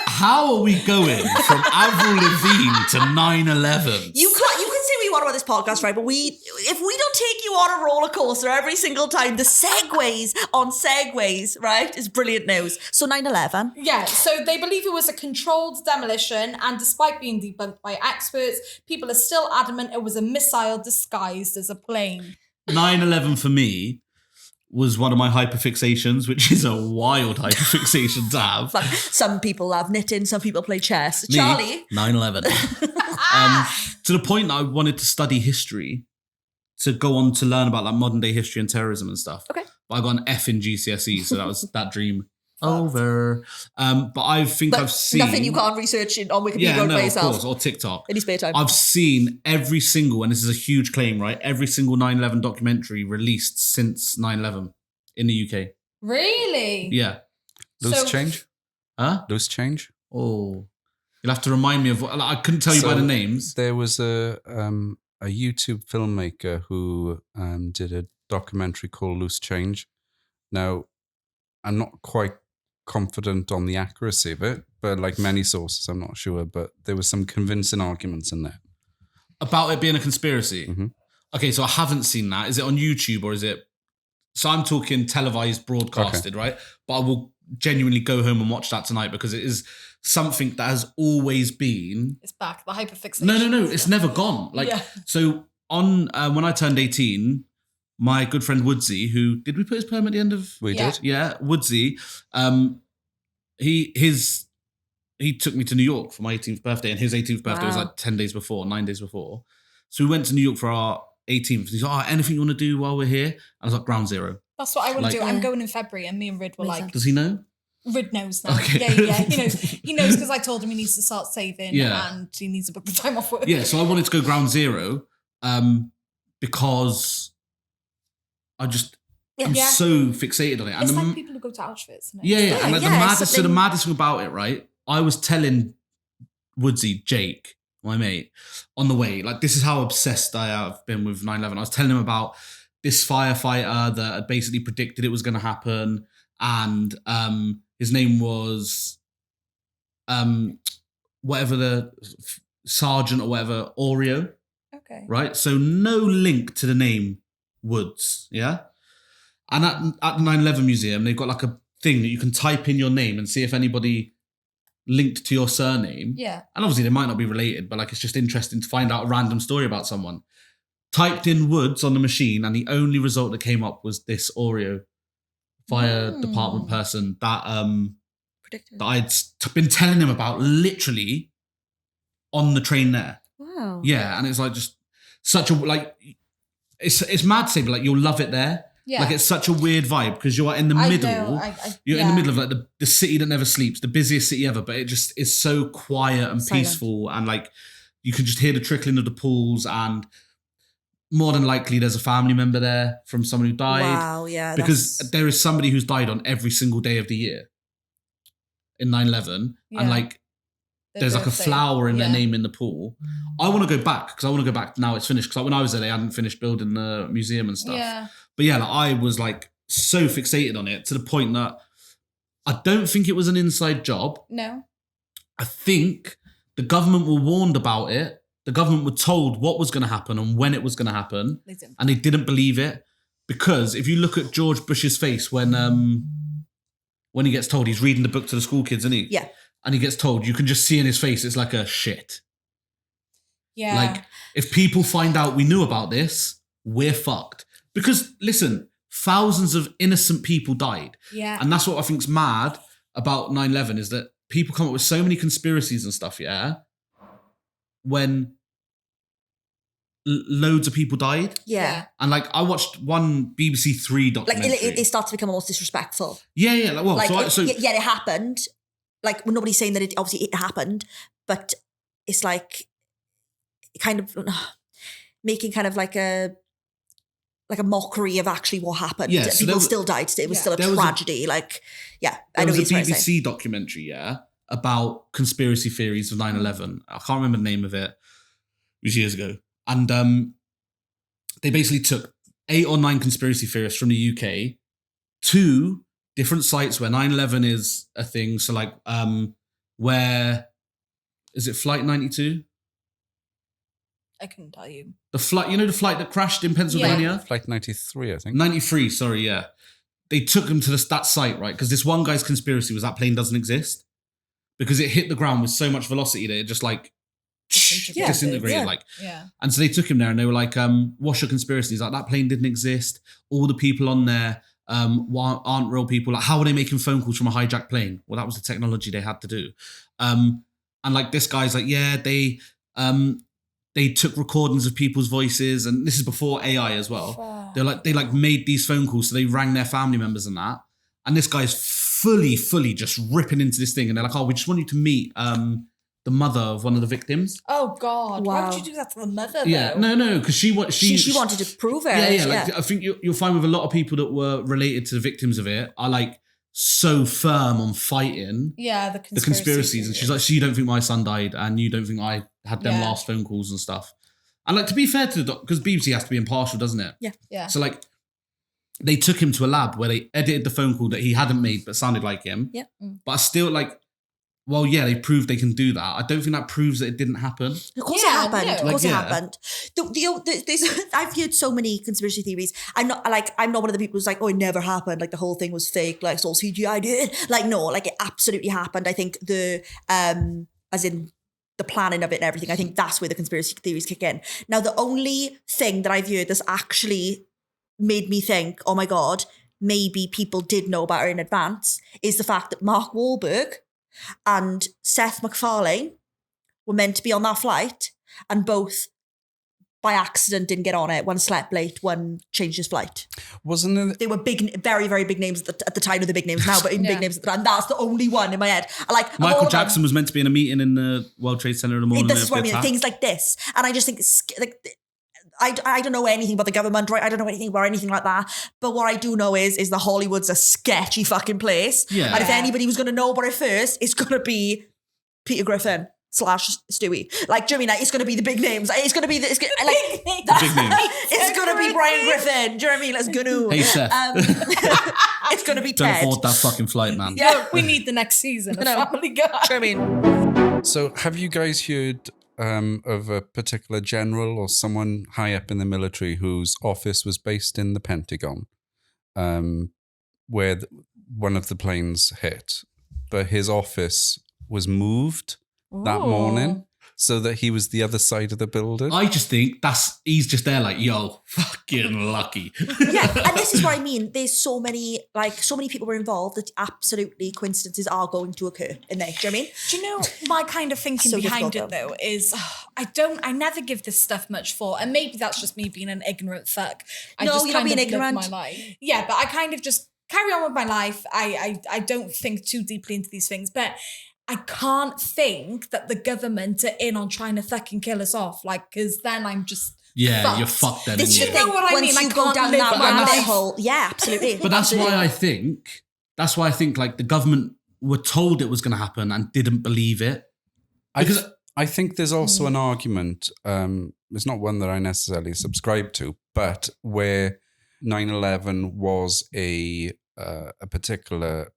How are we going from Avril Lavigne to 9/11? You can say what you want about this podcast, right? But if we don't take you on a roller coaster every single time, the segues on segues, right, is brilliant news. So 9/11. Yeah, so they believe it was a controlled demolition, and despite being debunked by experts, people are still adamant it was a missile disguised as a plane. 9/11 for me was one of my hyperfixations, which is a wild hyperfixation to have. Like some people have knitting, some people play chess. Me, Charlie. 9/11. To the point that I wanted to study history to go on to learn about like modern day history and terrorism and stuff. Okay. But I got an F in GCSE, so that was that dream over. But I think But I've seen nothing you can't research on Wikipedia Yeah, by no, of yourself course, or TikTok. in your spare time. I've seen every single, and this is a huge claim, right? Every single 9/11 documentary released since 9/11 in the UK. Really? Yeah. Those So- change? Huh? Those change? Oh. You'll have to remind me of what, like, I couldn't tell you by So the names. There was a a YouTube filmmaker who did a documentary called Loose Change. Now, I'm not quite confident on the accuracy of it, but like many sources, I'm not sure. But there were some convincing arguments in there. About it being a conspiracy? Mhm. Okay, so I haven't seen that. Is it on YouTube or is it... So I'm talking televised, broadcasted, right? But I will genuinely go home and watch that tonight because it is something that has always been... It's back, the hyperfixation. No, it's never gone. Like, so on when I turned 18, my good friend Woodsy, who... Did we put his perm at the end of... We Yeah. did. Yeah, Woodsy. He took me to New York for my 18th birthday, and his 18th birthday was Wow. like 9 days before. So we went to New York for our 18th. He's like, anything you want to do while we're here? And I was like, ground zero. That's what I want Like- to do. I'm going in February, and me and Rid were like, Does he know? Rid knows now. Okay. Yeah. He knows because I told him he needs to start saving Yeah. and he needs to book the time off work. Yeah, so I wanted to go ground zero because I'm Yeah. so fixated on it. And It's the- like people who go to Auschwitz. Isn't it? yeah. And like the yeah, maddest, so the something- maddest thing about it, right? I was telling Woodsy, Jake, my mate, on the way, like this is how obsessed I have been with 9/11. I was telling him about this firefighter that had basically predicted it was going to happen, and his name was whatever the sergeant or whatever, Oreo, Okay. right? So no link to the name Woods, yeah. And at the 9/11 museum, they've got like a thing that you can type in your name and see if anybody linked to your surname. Yeah. And obviously they might not be related, but like it's just interesting to find out a random story about someone. Typed in Woods on the machine, and the only result that came up was this Oreo fire department person that Predicted. that I'd been telling him about literally on the train there. Wow. Yeah, and it's like just such a like it's mad to say, but like you'll love it there. Yeah. Like it's such a weird vibe because you're in the I middle. know, You're in the middle of like the city that never sleeps, the busiest city ever, but it just is so quiet and Silent. peaceful, and like you can just hear the trickling of the pools, and more than likely there's a family member there from someone who died. Wow, yeah. Because that's- there is somebody who's died on every single day of the year in 9/11, Yeah. and like there's like a birthday. flower in their Yeah. name in the pool. I want to go back because I want to go back now it's finished. Because like when I was there, they hadn't finished building the museum and stuff. Yeah. But yeah, like I was like so fixated on it to the point that I don't think it was an inside job. No. I think the government were warned about it. The government were told what was going to happen and when it was going to happen, They didn't. and they didn't believe it. Because if you look at George Bush's face when he gets told, he's reading the book to the school kids, isn't he? Yeah. And he gets told, you can just see in his face, it's like a shit. Yeah. Like, if people find out we knew about this, we're fucked. Because, listen, thousands of innocent people died. yeah. And that's what I think's mad about 9/11 is that people come up with so many conspiracies and stuff, yeah, when loads of people died. yeah. And, like, I watched one BBC Three Like documentary. it starts to become almost disrespectful. Yeah. Like, well, Like, so yeah, it happened. Like, well, nobody's saying that it obviously it happened, but it's like kind of making kind of like a mockery of actually what happened. Yeah, so there People was- still died. It was Yeah. still a There was a- tragedy. Like, yeah, I there know was what a you're trying to say. BBC documentary, yeah, about conspiracy theories of 9/11. I can't remember the name of it. It was years ago. And they basically took 8 or 9 conspiracy theorists from the UK to different sites where 9/11 is a thing. So like where is it Flight 92? I couldn't tell you. The flight, the flight that crashed in Pennsylvania? Flight 93, I think. 93, sorry, yeah. They took him to that site, right? Because this one guy's conspiracy was that plane doesn't exist. Because it hit the ground with so much velocity that it just like Disintegrated. disintegrated. Yeah. Like, Yeah. and so they took him there and they were like, what's your conspiracy? He's like, that plane didn't exist. All the people on there aren't real people. Like, how are they making phone calls from a hijacked plane? Well, that was the technology they had to do. And like this guy's like, yeah, they took recordings of people's voices, and this is before AI as well. They made these phone calls, so they rang their family members and that. And this guy's fully just ripping into this thing, and they're like, "Oh, we just want you to meet the mother of one of the victims." Oh God! Why Wow. would you do that to the mother? Yeah, though? no, because she wanted to prove it. Yeah. Like, I think you'll find with a lot of people that were related to the victims of it are like so firm on fighting Yeah, the the conspiracies, and she's like, "So you don't think my son died, and you don't think I had them Yeah. last phone calls and stuff?" And like, to be fair to the because BBC has to be impartial, doesn't it? Yeah. So like, they took him to a lab where they edited the phone call that he hadn't made but sounded like him. Yeah. But I still like, well, yeah, they proved they can do that. I don't think that proves that it didn't happen. Of course Yeah, it happened. no. Of course Like, it yeah. happened. I've heard so many conspiracy theories. I'm not one of the people who's like, oh, it never happened. Like the whole thing was fake. Like it's all CGI did. Like no, like it absolutely happened. I think as in the planning of it and everything. I think that's where the conspiracy theories kick in. Now, the only thing that I've heard that's actually made me think, oh my God, maybe people did know about it in advance is the fact that Mark Wahlberg and Seth MacFarlane were meant to be on that flight and both by accident didn't get on it. One slept late, one changed his flight. Wasn't it? They were big, very, very big names at the time of the big names now, but in Yeah. big names at the time. That's the only one in my head. Like of all Michael of them, Jackson was meant to be in a meeting in the World Trade Center in the morning. this is what I of the mean. attack. Things like this. And I just think it's like, I don't know anything about the government, right? I don't know anything about anything like that. But what I do know is that Hollywood's a sketchy fucking place. Yeah. And if anybody was going to know about it first, it's going to be Peter Griffin / Stewie. Like, do you know what I mean? Like, it's going to be the big names. It's going to be, it's going to be Brian Griffin. Do you know what I mean? Let's go to. Hey, Seth. It's going to be Don't Ted. afford that fucking flight, man. Yeah. We need the next season of No. Family Guy. Do you know what I mean? So have you guys heard of a particular general or someone high up in the military whose office was based in the Pentagon, where one of the planes hit, but his office was moved that morning so that he was the other side of the building? I just think he's just there like, yo, fucking lucky. Yeah, and this is what I mean. There's so many people were involved that absolutely coincidences are going to occur in there. Do you know what I mean? Do you know my kind of thinking So behind difficult, it though is I never give this stuff much thought, and maybe that's just me being an ignorant fuck. I No, just you're not kind being of live ignorant. my life. Yeah, but I kind of just carry on with my life. I don't think too deeply into these things, but I can't think that the government are in on trying to fucking kill us off, like, because then I'm just Yeah, fucked. you're fucked then. This is Isn't the you? thing. know what I Once mean? I you go can't down live that my rabbit life. hole, yeah, absolutely. But that's Absolutely. why I think like the government were told it was going to happen and didn't believe it. Because I think there's also an argument, it's not one that I necessarily subscribe to, but where 9/11 was a particular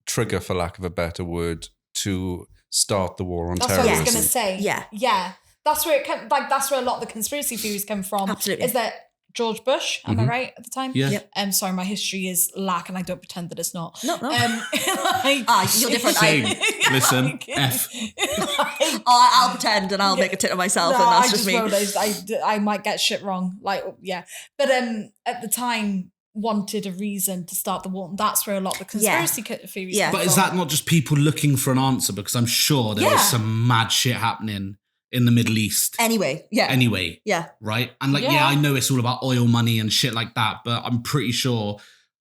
trigger, for lack of a better word, to start the war on That's what terrorism. I was gonna say. Yeah. Yeah. That's where it come, like that's where a lot of the conspiracy theories come from. Absolutely. Is that George Bush? Am I right at the time? Yeah. Yep. Sorry, my history is lack, and I don't pretend that it's not. No. Like, You're different. Same. I- Listen, like- F. like- I'll pretend and I'll make a tit of myself, No, and that's I just me. won't. I might get shit wrong. Like, yeah. But at the time, wanted a reason to start the war. And that's where a lot of the conspiracy theories Yeah. come But is from. that not just people looking for an answer? Because I'm sure there Yeah. was some mad shit happening in the Middle East Anyway, yeah. anyway, Yeah. right? And like, Yeah. yeah, I know it's all about oil money and shit like that, but I'm pretty sure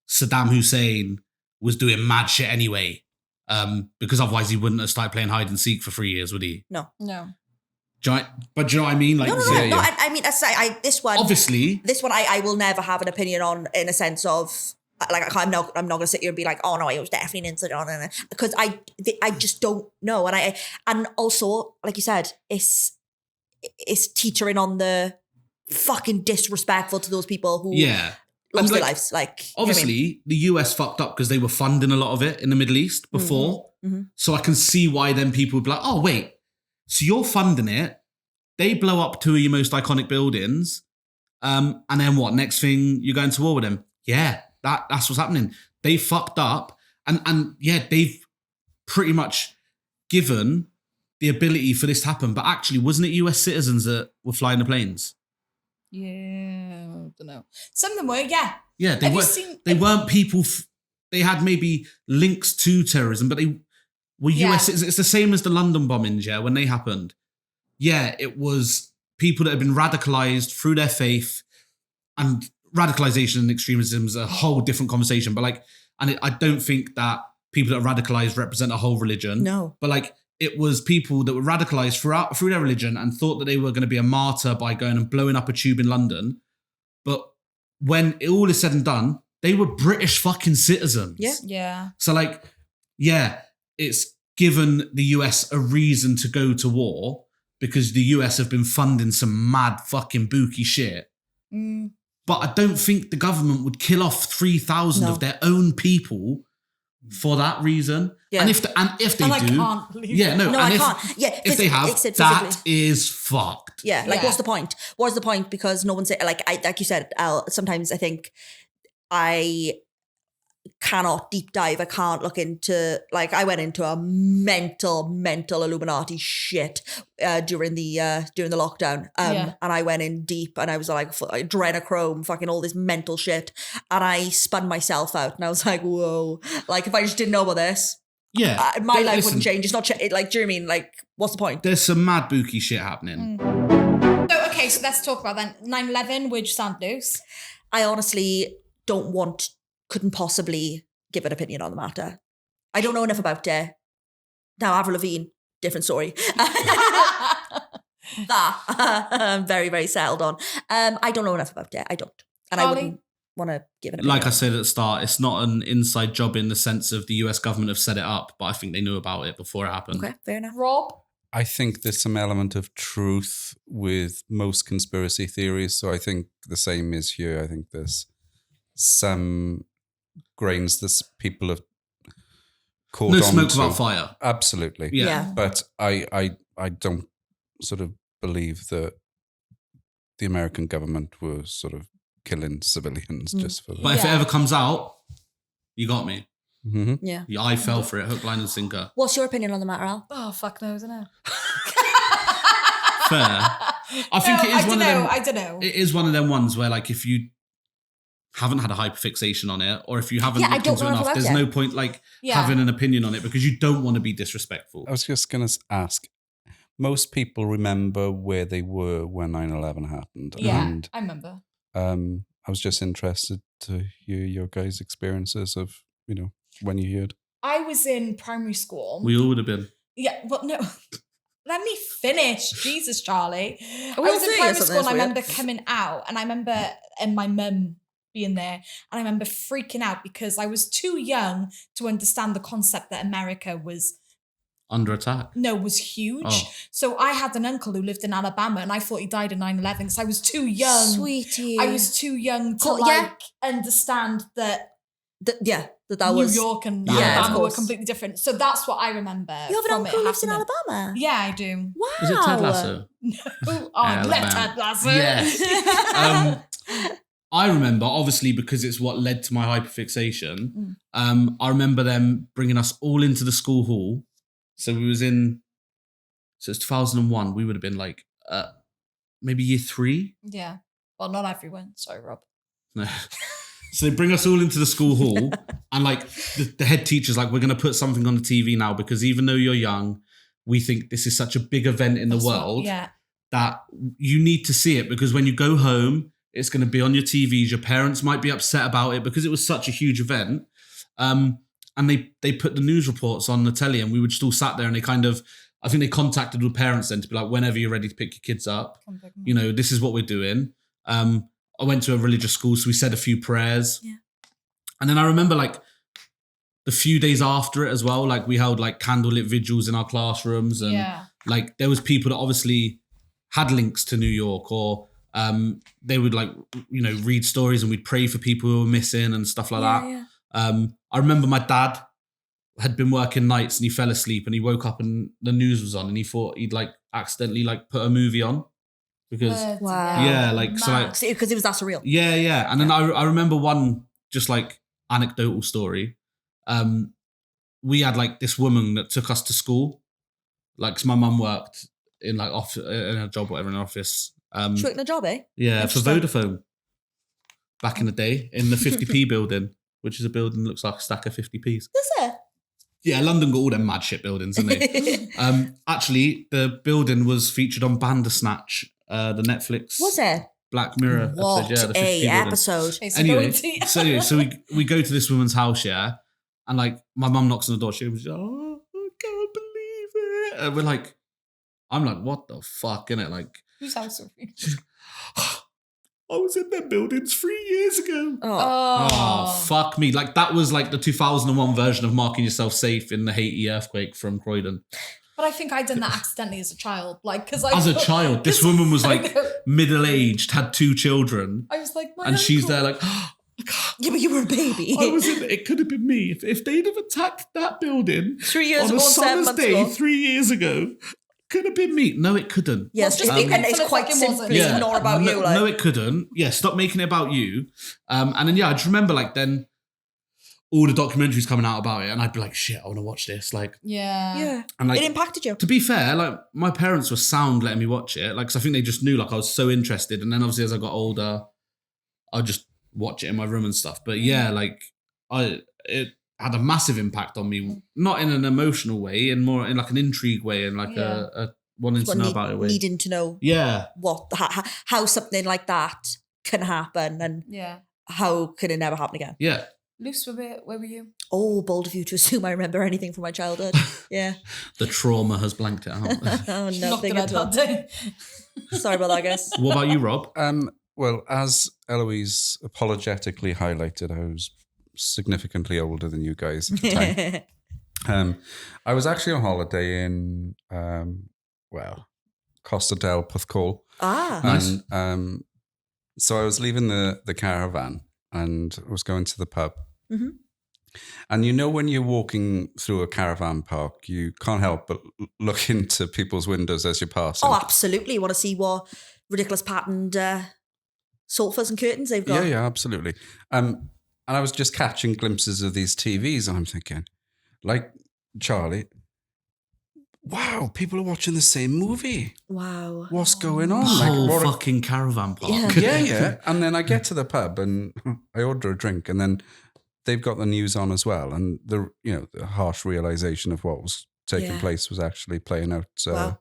Saddam Hussein was doing mad shit anyway. Because otherwise he wouldn't have started playing hide and seek for 3 years, would he? No. But do you know what I mean? Like, No. Yeah. I mean, this one, obviously, I will never have an opinion on, in a sense of, like, I'm not going to sit here and be like, oh no, it was definitely an incident on it, because I just don't know, and also, like you said, it's teetering on the fucking disrespectful to those people who yeah. lost And, their like, lives. Like, you know what I obviously, mean? the US fucked up because they were funding a lot of it in the Middle East before. Mhm. So I can see why then people would be like, oh, wait, so you're funding it. They blow up two of your most iconic buildings. And then what? Next thing, you're going to war with them. Yeah, that's what's happening. They fucked up. And yeah, they've pretty much given the ability for this to happen. But actually, wasn't it US citizens that were flying the planes? Yeah, I don't know. Some of them were, yeah. Yeah, Have you seen- they weren't people. They had maybe links to terrorism, but they were Yeah. US citizens. It's the same as the London bombings, yeah, when they happened. Yeah, it was people that had been radicalized through their faith, and radicalization and extremism is a whole different conversation. But like, I don't think that people that are radicalized represent a whole religion. No. But like, it was people that were radicalized through their religion and thought that they were going to be a martyr by going and blowing up a tube in London. But when it all is said and done, they were British fucking citizens. Yeah. Yeah. So like, yeah, it's given the US a reason to go to war because the US have been funding some mad fucking booky shit. Mm. But I don't think the government would kill off 3,000 of their own people for that reason. Yeah. And if they do, I can't believe yeah, no, no, and I can't. Yeah, if they have, that is fucked. Yeah, like what's the point? What's the point? Because no one say like you said, Al. Sometimes I think I cannot deep dive. I can't look into like I went into a mental Illuminati shit during the lockdown. And I went in deep and I was like adrenochrome, fucking all this mental shit, and I spun myself out and I was like, whoa! Like if I just didn't know about this, my life wouldn't change. It's not like, do you know what I mean? Like, what's the point? There's some mad booky shit happening. So okay, so let's talk about then 9/11. Where'd you stand, Luce? I honestly couldn't possibly give an opinion on the matter. I don't know enough about it. Now, Avril Lavigne, different story. That I'm very, very settled on. I don't know enough about it. I don't. And Charlie? I wouldn't want to give an opinion. Like I said at the start, it's not an inside job in the sense of the US government have set it up, but I think they knew about it before it happened. Okay, fair enough. Rob? I think there's some element of truth with most conspiracy theories. So I think the same is here. I think there's some grains that people have caught on to. No smoke without fire. Absolutely. Yeah. But I don't sort of believe that the American government was sort of killing civilians just for that. But if it ever comes out, you got me. Mm-hmm. Yeah. I fell for it, hook, line and sinker. What's your opinion on the matter, Al? Oh, fuck knows, I know. Fair. I think it is one of them. I don't know. It is one of them ones where, like, if you haven't had a hyperfixation on it, or if you haven't looked into it enough, there's no point having an opinion on it because you don't want to be disrespectful. I was just going to ask, most people remember where they were when 9/11 happened. Yeah, and, I remember. I was just interested to hear your guys' experiences of, when you heard. I was in primary school. We all would have been. Yeah, well, no. Let me finish. Jesus, Charlie. I We'll was in see. primary school and I remember coming out and I remember my mum being there and I remember freaking out because I was too young to understand the concept that America was under attack. No, was huge. Oh. So I had an uncle who lived in Alabama and I thought he died in 9/11 because I was too young. Sweetie. I was too young to understand that that was New York and Alabama were completely different. So that's what I remember. You have an uncle who lives in Alabama? Yeah, I do. Wow. Is it Ted Lasso? No. I left Ted Lasso. Yes. I remember, obviously, because it's what led to my hyperfixation. I remember them bringing us all into the school hall. So it's 2001. We would have been like maybe year 3. Yeah. Well, not everyone. Sorry, Rob. No. So they bring us all into the school hall and like the head teacher's like, we're going to put something on the TV now because even though you're young, we think this is such a big event in the world that you need to see it because when you go home, it's going to be on your TVs. Your parents might be upset about it because it was such a huge event. And they put the news reports on the telly and we would still sat there and I think they contacted the parents then to be like, whenever you're ready to pick your kids up, this is what we're doing. I went to a religious school, so we said a few prayers. Yeah. And then I remember like the few days after it as well, like we held like candlelit vigils in our classrooms and like there was people that obviously had links to New York or they would like, read stories and we'd pray for people who were missing and stuff like that. Yeah. I remember my dad had been working nights and he fell asleep and he woke up and the news was on and he thought he'd like accidentally like put a movie on. Because because it was that surreal. Yeah. And then I remember one just like anecdotal story. We had like this woman that took us to school. Like, 'cause my mum worked in like in a job, whatever, in an office. She worked in a job, eh? Yeah, for Vodafone. Back in the day, in the 50p building, which is a building that looks like a stack of 50p's. Is it? Yeah, London got all them mad shit buildings, didn't they? Actually, the building was featured on Bandersnatch. The Netflix Black Mirror episode. Yeah, the episode. Anyway, so we go to this woman's house, yeah, and like my mum knocks on the door. She was like, "Oh, I can't believe it!" And we're like, I'm like, "What the fuck?" Innit? Like, whose house are we? I was in them buildings 3 years ago. Oh, fuck me! Like that was like the 2001 version of marking yourself safe in the Haiti earthquake from Croydon. But I think I done that accidentally as a child. Like, because As a child, this woman was like know. middle-aged, had 2 children, I was like, my and she's uncle. there like, Yeah, but you were a baby. it could have been me. If they'd have attacked that building 3 years on ago, a 7 summer's months day ago. 3 years ago, could have been me. No, it couldn't. Yes, Well, just and making it's fun of quite fucking simply wasn't. not about no, you. Like, no, it couldn't. Yeah, stop making it about you. And then, I just remember, like, then all the documentaries coming out about it, and I'd be like, shit, I want to watch this. Like, Yeah. yeah, and like, it impacted you. to be fair, like, my parents were sound letting me watch it. Like, 'cause I think they just knew, like, I was so interested. And then obviously as I got older, I'd just watch it in my room and stuff. But yeah, like, it had a massive impact on me, not in an emotional way, and more in like an intrigue way, and like a wanting to know about it way. Needing to know Yeah. how something like that can happen and Yeah. how can it never happen again. Yeah. Luce, where were you? Oh, bold of you to assume I remember anything from my childhood. Yeah. The trauma has blanked it out. Oh, Knocked nothing it out at all. that day. Sorry about that, guys. What about you, Rob? Well, as Ellouise apologetically highlighted, I was significantly older than you guys at the time. I was actually on holiday in, Costa del Porthcawl. Nice. And so I was leaving the caravan and I was going to the pub. Mm-hmm. And you know when you're walking through a caravan park, you can't help but look into people's windows as you're passing. Oh, absolutely. You want to see what ridiculous patterned sofas and curtains they've got. Yeah, absolutely. And I was just catching glimpses of these TVs and I'm thinking, like, Charlie, wow, people are watching the same movie. Wow. What's going on? Whole what fucking caravan park. Yeah. And then I get to the pub and I order a drink and then they've got the news on as well. And the harsh realization of what was taking place was actually playing out. Wow.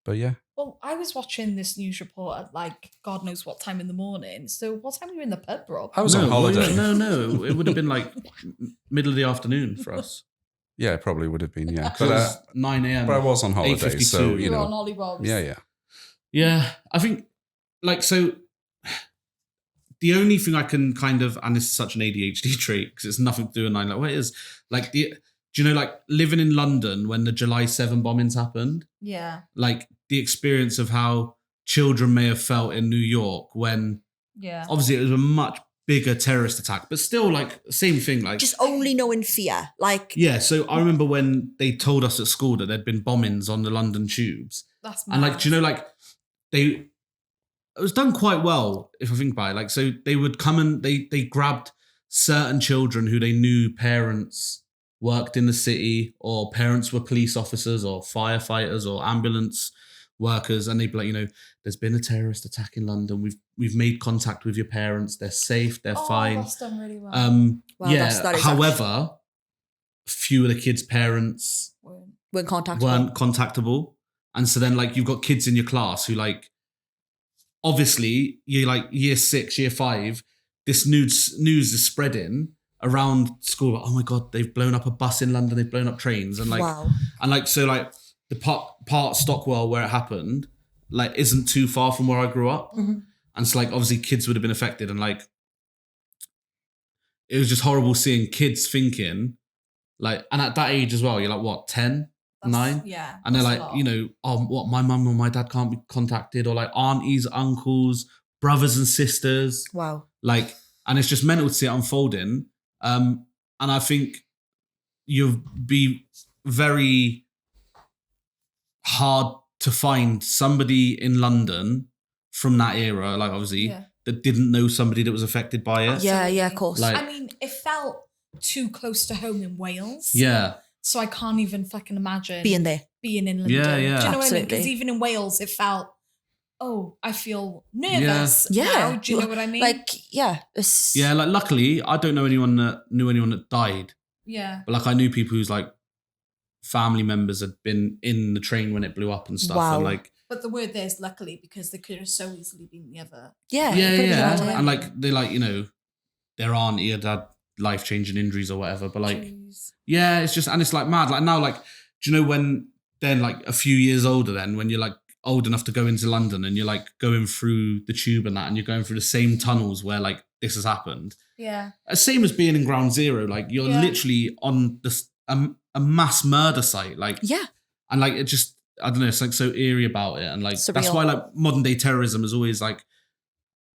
But yeah. Well, I was watching this news report at like God knows what time in the morning. So what time were you in the pub, Rob? I was on holiday. No. It would have been like middle of the afternoon for us. Yeah, it probably would have been, yeah. But it was 9 a.m. But I was on holiday, 8:52. so, You were on Ollie Rob's. Yeah. Yeah, I think, like, so the only thing I can kind of, and this is such an ADHD trait because it's nothing to do with 9, like, what it is, like, do you know, like, living in London when the July 7 bombings happened? Yeah. Like, the experience of how children may have felt in New York when, obviously, it was a much bigger terrorist attack, but still, like, same thing, like, Just only knowing fear. Like, yeah, so I remember when they told us at school that there'd been bombings on the London tubes. That's And like, mad. do you know, like, it was done quite well, if I think about it. Like, so they would come and they grabbed certain children who they knew parents worked in the city or parents were police officers or firefighters or ambulance workers, and they'd be like, there's been a terrorist attack in London. We've made contact with your parents. They're safe. They're fine. That's done really well. wow, Yeah. that is However, few of the kids' parents weren't contactable. weren't contactable. And so then, like, you've got kids in your class who, like, obviously, you're like year 6, year 5, this news is spreading around school. Like, oh my God, they've blown up a bus in London, they've blown up trains. And like, Wow. and like, so like the part Stockwell where it happened, like, isn't too far from where I grew up. Mhm. And so, like, obviously kids would have been affected. And like, it was just horrible seeing kids thinking, like, and at that age as well, you're like, what, 10? 9? Yeah. And they're that's like, a lot. what, my mum or my dad can't be contacted, or like aunties, uncles, brothers and sisters. Wow. Like, and it's just mental to see it unfolding. And I think you'll be very hard to find somebody in London from that era, like, obviously, that didn't know somebody that was affected by it. Yeah, of course. Like- I mean, it felt too close to home in Wales. Yeah. So I can't even fucking imagine Being there. being in London. Yeah. Do you know what I mean? Absolutely. Because even in Wales, it felt, I feel nervous. Yeah. now. Do you know what I mean? Like, yeah. It's, Yeah, like, luckily, I don't know anyone that knew anyone that died. yeah. But like, I knew people whose like family members had been in the train when it blew up and stuff. Wow. And like, But the word there is luckily, because they could have so easily been the other. Yeah. yeah, it could've been yeah. bad, And like, they like, their auntie had had life-changing injuries or whatever. But like, Jeez. yeah, it's just, and it's like mad. Like now, like, do you know when then like a few years older then, when you're like old enough to go into London and you're like going through the tube and that, and you're going through the same tunnels where like this has happened. Yeah. Same as being in Ground Zero. Like, you're Yeah. literally on this a mass murder site. Like, Yeah. And like, it just, I don't know, it's like so eerie about it. And like, that's Surreal. why like modern day terrorism is always like,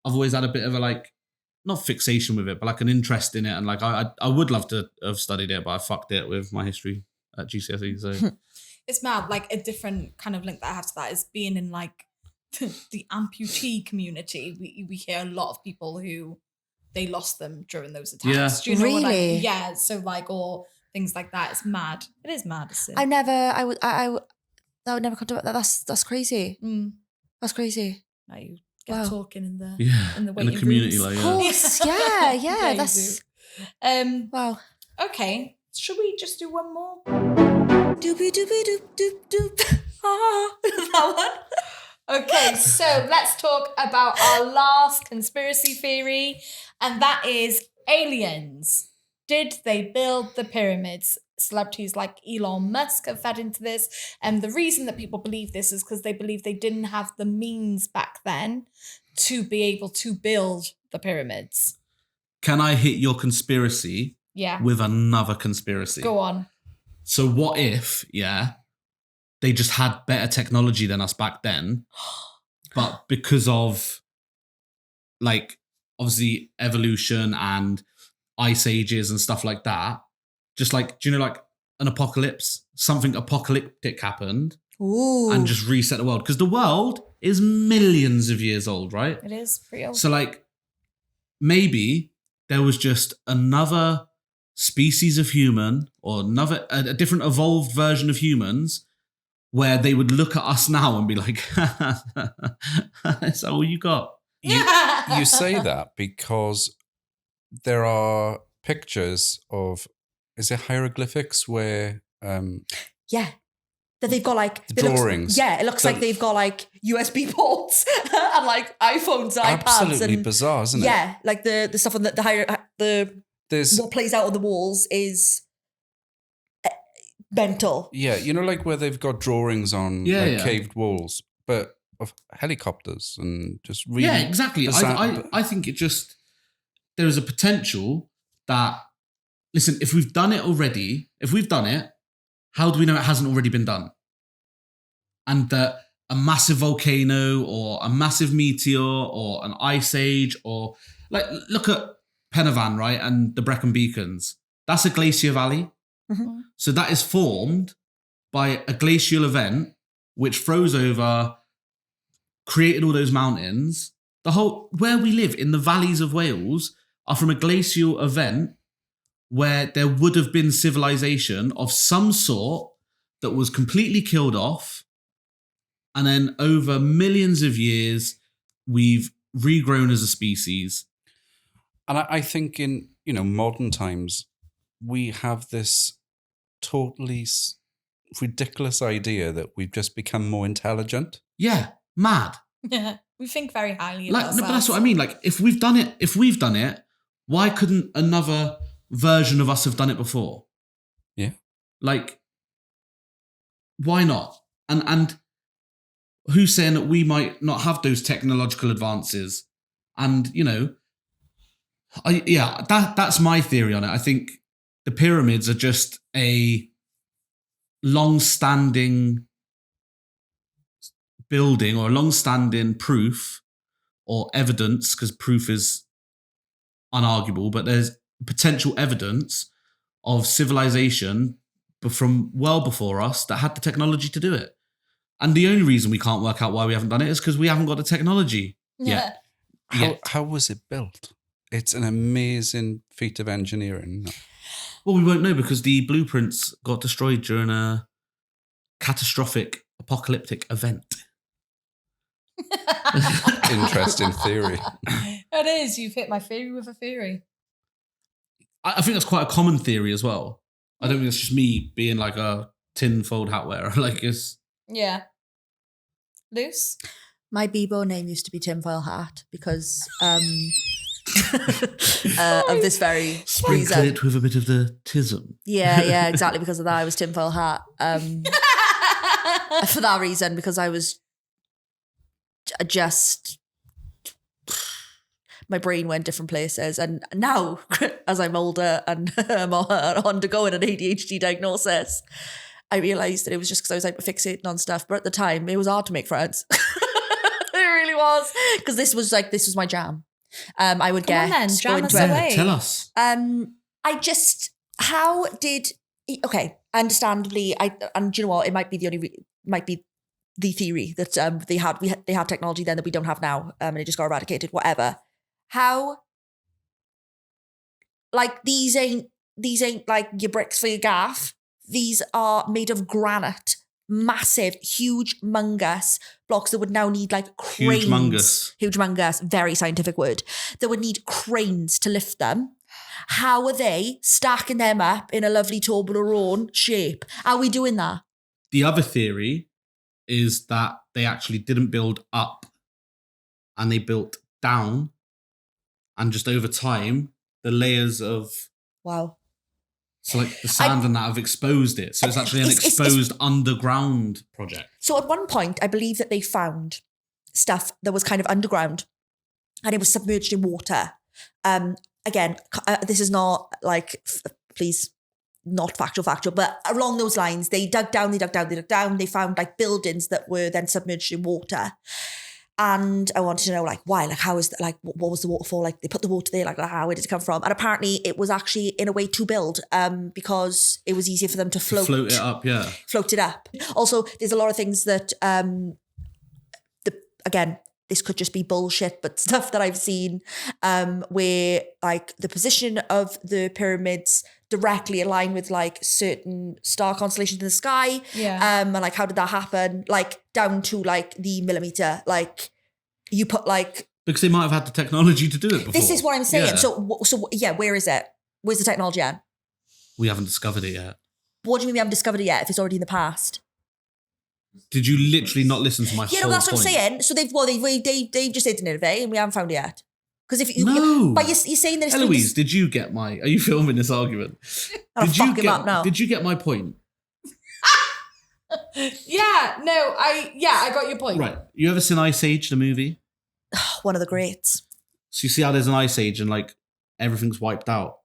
I've always had a bit of a like, not fixation with it, but like an interest in it. And like, I would love to have studied it, but I fucked it with my history at GCSE. So It's mad. Like a different kind of link that I have to that is being in like the amputee community. We hear a lot of people who they lost them during those attacks. Yeah. Do you know what Really? yeah. So like, or things like that. It's mad. It is mad. I would never consider that. That's crazy. That's crazy. Now you get Wow. talking in the yeah, in the in waiting the community, rooms. like, Of yeah. course, yeah, Yeah, you that's do. wow. Okay. Should we just do one more? Doopy doopy doop doop doop. Ah, that one. Okay, so let's talk about our last conspiracy theory, and that is aliens. Did they build the pyramids? Celebrities like Elon Musk have fed into this, and the reason that people believe this is because they believe they didn't have the means back then to be able to build the pyramids. Can I hit your conspiracy Yeah, with another conspiracy? go on. So what if, they just had better technology than us back then, but because of like obviously evolution and ice ages and stuff like that, just like, do you know, like an apocalypse, something apocalyptic happened Ooh. and just reset the world? Because the world is millions of years old, right? It is pretty old. So like maybe there was just another species of human or another a different evolved version of humans where they would look at us now and be like, that's all you got. You say that because there are pictures of, is it hieroglyphics where Yeah. That they've got like The drawings. it looks like they've got like USB ports and like iPhones and iPads. absolutely And bizarre, isn't it? yeah, like the stuff on the There's what plays out on the walls is mental. yeah, you know, like where they've got drawings on Yeah, like yeah. caved walls, but of helicopters and just really Yeah, exactly. bizarre- I think it just, there is a potential that, listen, if we've done it already, how do we know it hasn't already been done? And that a massive volcano or a massive meteor or an ice age or like, look at Penavan, right? And the Brecon Beacons. That's a glacier valley. Mhm. So that is formed by a glacial event which froze over, created all those mountains. The whole, where we live in the valleys of Wales are from a glacial event where there would have been civilization of some sort that was completely killed off. And then over millions of years, we've regrown as a species. And I think in, you know, modern times, we have this totally ridiculous idea that we've just become more intelligent. Yeah, mad. Yeah, we think very highly of Like, ourselves. no, but that's what I mean. Like, if we've done it, why couldn't another version of us have done it before? Yeah. Like, why not? And who's saying that we might not have those technological advances? And, you know, that's my theory on it. I think the pyramids are just a long-standing building or a long-standing proof or evidence, because proof is unarguable, but there's potential evidence of civilization from well before us that had the technology to do it. And the only reason we can't work out why we haven't done it is because we haven't got the technology yet. How was it built? It's an amazing feat of engineering. Well, we won't know because the blueprints got destroyed during a catastrophic apocalyptic event. Interesting theory. It is. You've hit my theory with a theory. I think that's quite a common theory as well. I don't think it's just me being like a tinfold hat wearer. Like, it's... Yeah. Luce? My Bebo name used to be Tinfoil Hat because of this very Sprinkle reason. it with a bit of the tism. Yeah, exactly because of that. I was Tinfoil Hat. For that reason, because I was just, my brain went different places. And now, as I'm older and I'm undergoing an ADHD diagnosis, I realised that it was just because I was like fixating on stuff. But at the time, it was hard to make friends. It really was. Because this was my jam. I would Come on get then, jam going us to it. away. Tell us. Okay, understandably, and you know what, it might be the theory that they had technology then that we don't have now, and it just got eradicated, whatever. How, like, these ain't like your bricks for your gaff. These are made of granite, massive, huge, mungus blocks that would now need like cranes. Huge mungus, very scientific word. That would need cranes to lift them. How are they stacking them up in a lovely Toblerone shape? Are we doing that? The other theory is that they actually didn't build up and they built down, and just over time, the layers of... Wow. So like the sand and that have exposed it. So it's actually an exposed underground project. So at one point, I believe that they found stuff that was kind of underground and it was submerged in water. Again, this is not like, please, not factual, but along those lines, they dug down. They found like buildings that were then submerged in water. And I wanted to know, like, why? Like, how is that? Like, what was the waterfall? Like, they put the water there. Like, where did it come from? And apparently, it was actually in a way to build, because it was easier for them to float it up. Yeah, float it up. Also, there's a lot of things that, again, this could just be bullshit, but stuff that I've seen, where like the position of the pyramids directly align with like certain star constellations in the sky. Yeah. And like, how did that happen? Like down to like the millimeter, like you put like... Because they might have had the technology to do it before. This is what I'm saying. Yeah. So yeah, where is it? Where's the technology at? We haven't discovered it yet. What do you mean we haven't discovered it yet if it's already in the past? Did you literally not listen to my whole Yeah, no, that's point? what I'm saying. So they've just hidden it away and we haven't found it yet. Because if you... No. But you're saying that it's... Ellouise, did you get my... Are you filming this argument? I'll fuck him up now. Did you get my point? I got your point. Right. You ever seen Ice Age, the movie? One of the greats. So you see how there's an ice age and like everything's wiped out?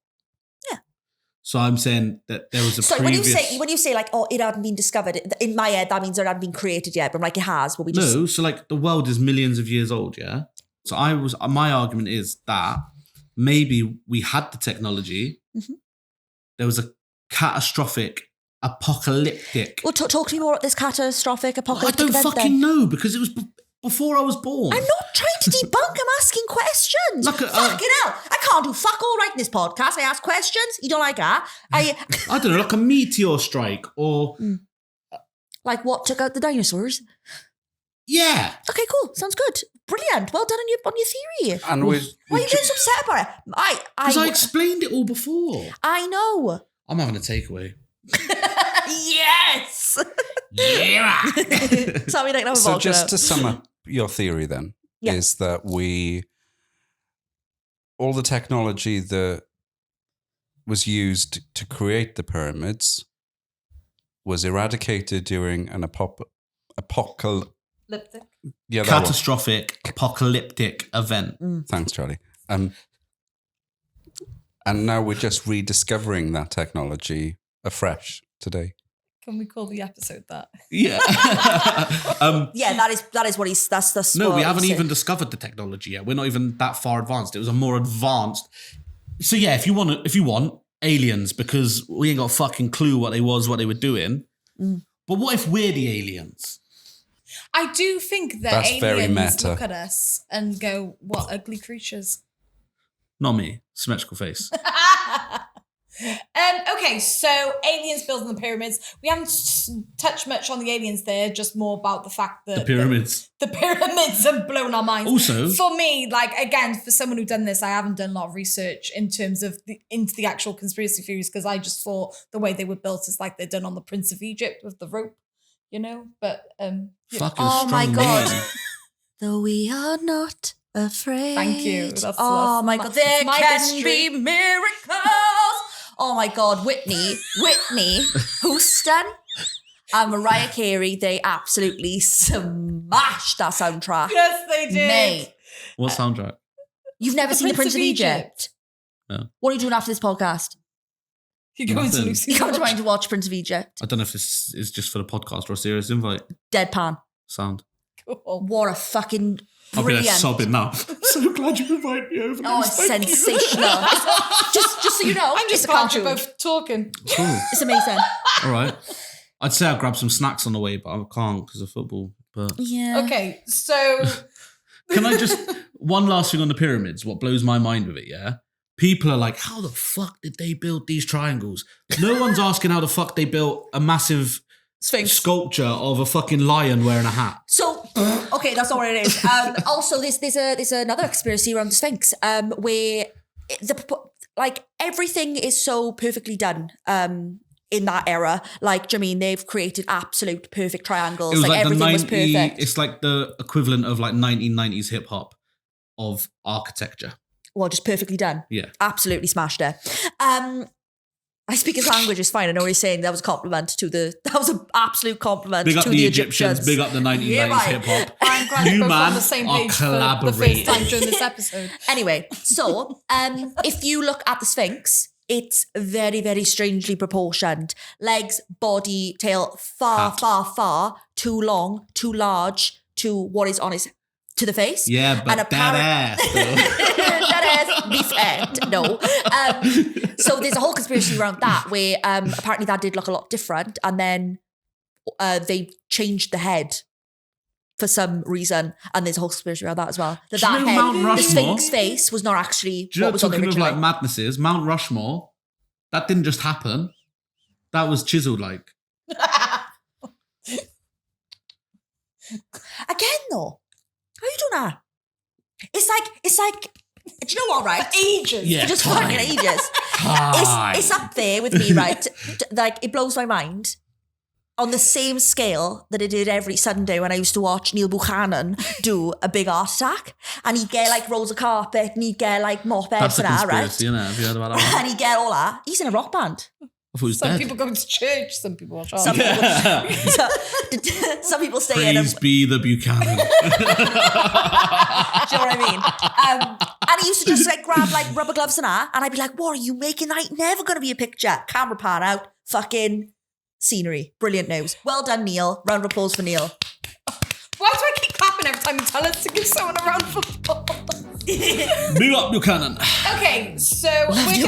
Yeah. So I'm saying that there was a previous... when you say like, oh, it hadn't been discovered, in my head, that means it hadn't been created yet, but I'm like, it has. But we just... No, so like the world is millions of years old, yeah? So my argument is that maybe we had the technology. Mm-hmm. There was a catastrophic apocalyptic... Well, talk to me more about this catastrophic apocalyptic event. I don't fucking know, because it was before I was born. I'm not trying to debunk, I'm asking questions. Fucking hell. I can't do fuck all right in this podcast. I ask questions. You don't like that? I don't know, like a meteor strike or... Like what took out the dinosaurs? Yeah. Okay, cool. Sounds good. Brilliant. Well done on your theory. And why are you getting so upset about it? Because I explained it all before. I know. I'm having a takeaway. Yes. Yeah. Sorry, like, so just to sum up your theory then, is that all the technology that was used to create the pyramids was eradicated during an catastrophic apocalyptic event. Thanks, Charlie. And now we're just rediscovering that technology afresh today. Can we call the episode that? Yeah. Yeah, that is what he's... That's no, we haven't even discovered the technology yet. We're not even that far advanced. It was a more advanced... So yeah, if you want aliens, because we ain't got a fucking clue what they were doing. But what if we're the aliens? I do think that That's very aliens meta. look at us and go, what ugly creatures. Not me. Symmetrical face. Okay, so aliens building the pyramids. We haven't touched much on the aliens there, just more about the fact that... The pyramids. The pyramids have blown our minds. Also... For me, like, again, for someone who's done this, I haven't done a lot of research in terms of into the actual conspiracy theories, because I just thought the way they were built is like they're done on the Prince of Egypt with the rope, you know? But, oh my God. Though we are not afraid. Thank you. Oh my God. There can be miracles. Oh my God, Whitney Houston and Mariah Carey, they absolutely smashed that soundtrack. Yes, they did. Mate. What soundtrack? You've never seen The Prince of Egypt? No. What are you doing after this podcast? You go into Nothing. Lucy. You come to mind to watch Prince of Egypt. I don't know if this is just for the podcast or a serious invite. Deadpan. Sound. Cool. What a fucking I'll be there brilliant. sobbing now. So glad you invited me over. Oh, Luce. it's Thank you. sensational. just so you know, I'm just it's a glad you're cartoon. both talking. Cool. It's amazing. All right. I'd say I'll grab some snacks on the way, but I can't because of football. But Yeah. Okay, so can I just one last thing on the pyramids? What blows my mind with it, yeah? People are like, how the fuck did they build these triangles? No one's asking how the fuck they built a massive Sphinx. sculpture of a fucking lion wearing a hat. So, okay, that's not what it is. Also, there's another conspiracy around the Sphinx, where everything is so perfectly done. In that era, like, do you mean they've created absolute perfect triangles? It was like everything was the 90, perfect. it's like the equivalent of like 1990s hip hop of architecture. Well, just perfectly done. Yeah. Absolutely smashed it. I speak his language, it's fine. I know what you're saying. That was a compliment that was an absolute compliment Big up to the the Egyptians, big up the 1990s Yeah, right. hip hop. I'm glad You, we're both on man, the same are page for the first collaborating. time during this episode. Anyway, so if you look at the Sphinx, it's very, very strangely proportioned. Legs, body, tail, far, Hat. far too long, too large to what is on his to the face. Yeah, but And that ass, though. That is be fed. No. So there's a whole conspiracy around that where apparently that did look a lot different, and then they changed the head for some reason, and there's a whole conspiracy around that as well. Do you know Head, Mount the Rushmore? Sphinx face was not actually Do you know, what was on the talking of original. like madnesses, Mount Rushmore, that didn't just happen. That was chiseled like. Again, though, how you doing that? It's like, do you know what, right? Ages. Yeah, For just time. fucking ages. Time. It's up there with me, right? Like, it blows my mind. On the same scale that it did every Sunday when I used to watch Neil Buchanan do a big art attack. And he'd get like rolls of carpet and he'd get like mop That's beds a and that, right? conspiracy, isn't it? Have you heard about that one? And he'd get all that. He's in a rock band. I thought he was Some dead. people go to church, some people watch art. Some Yeah. people, some people stay in a, Praise be the Buchanan. do you know what I mean? And he used to just like grab like rubber gloves and that, and I'd be like, what are you making? That ain't never going to be a picture. Camera pan out, fucking scenery. Brilliant news. Well done, Neil. Round of applause for Neil. Why do I keep clapping every time you tell us to give someone a round of applause? Big up Buchanan. Okay, so you,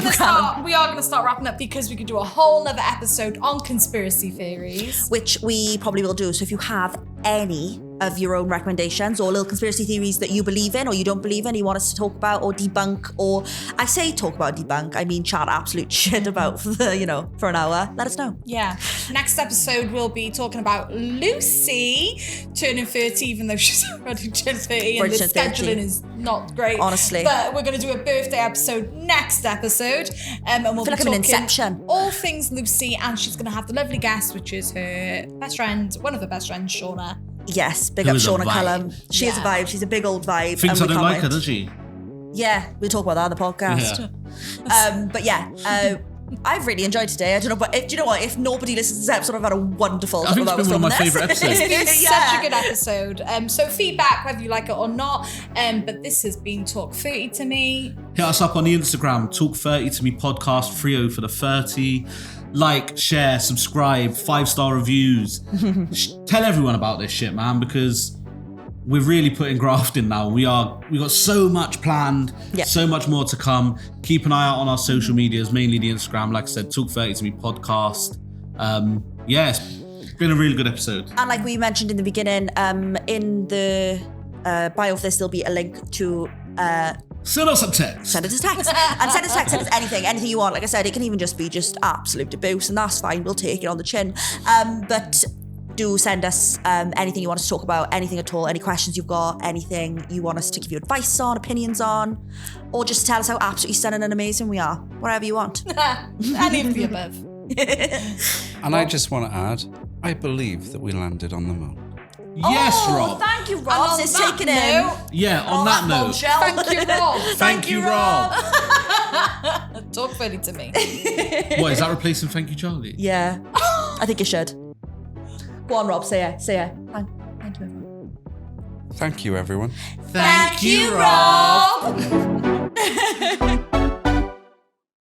we are gonna start wrapping up because we could do a whole other episode on conspiracy theories. Which we probably will do. So if you have any of your own recommendations or little conspiracy theories that you believe in or you don't believe in, you want us to talk about or debunk, or I say talk about debunk, I mean chat absolute shit about for an hour, let us know. Yeah. Next episode we'll be talking about Lucy turning 30, even though she's already turned 30 and Already the turned 30. scheduling is not great. Honestly. But we're gonna do a birthday episode next episode. And we'll I feel be like I'm in talking Inception. all things Lucy, and she's gonna have the lovely guest, which is her best friend, one of her best friends, Shauna. Yes, big Who up is a Shauna vibe. Cullum. She is a Yeah. vibe. She's a big old vibe. Thinks I and we don't like her, can't does she? wait. Yeah, we'll talk about that on the podcast. Yeah. But yeah, I've really enjoyed today. I don't know, but do you know what? If nobody listens to this episode, I've had a wonderful I think couple it's of been one hours of my filming this. favourite episodes. It's been Yeah. such a good episode. So feedback, whether you like it or not. But this has been Talk 30 to me. Hit us up on the Instagram, Talk 30 to me podcast, Frio for the 30. Like, share, subscribe, 5-star reviews. Tell everyone about this shit, man, because we're really putting graft in now. We got so much planned, Yeah. so much more to come. Keep an eye out on our social medias, mainly the Instagram. Like I said, Talk 30 to me podcast. Yeah, it's been a really good episode. And like we mentioned in the beginning, in the bio of this, there'll be a link to Send us a text. send us a text. And send us a text, send us anything you want. Like I said, it can even just be just absolute abuse, and that's fine. We'll take it on the chin. But do send us anything you want us to talk about, anything at all, any questions you've got, anything you want us to give you advice on, opinions on, or just tell us how absolutely stunning and amazing we are. Whatever you want. Any of the above. And I just want to add, I believe that we landed on the moon. Yes, Oh, Rob. thank you, And Rob. on It's that taken in. note, Yeah, on that note. bombshell. Thank you, Rob. Thank you, Rob. Talk 30 to me. What, is that replacing Thank You, Charlie? Yeah, I think you should. Go on, Rob. Say it. Say it. Thank you, everyone. Thank you, everyone. Thank you, Rob.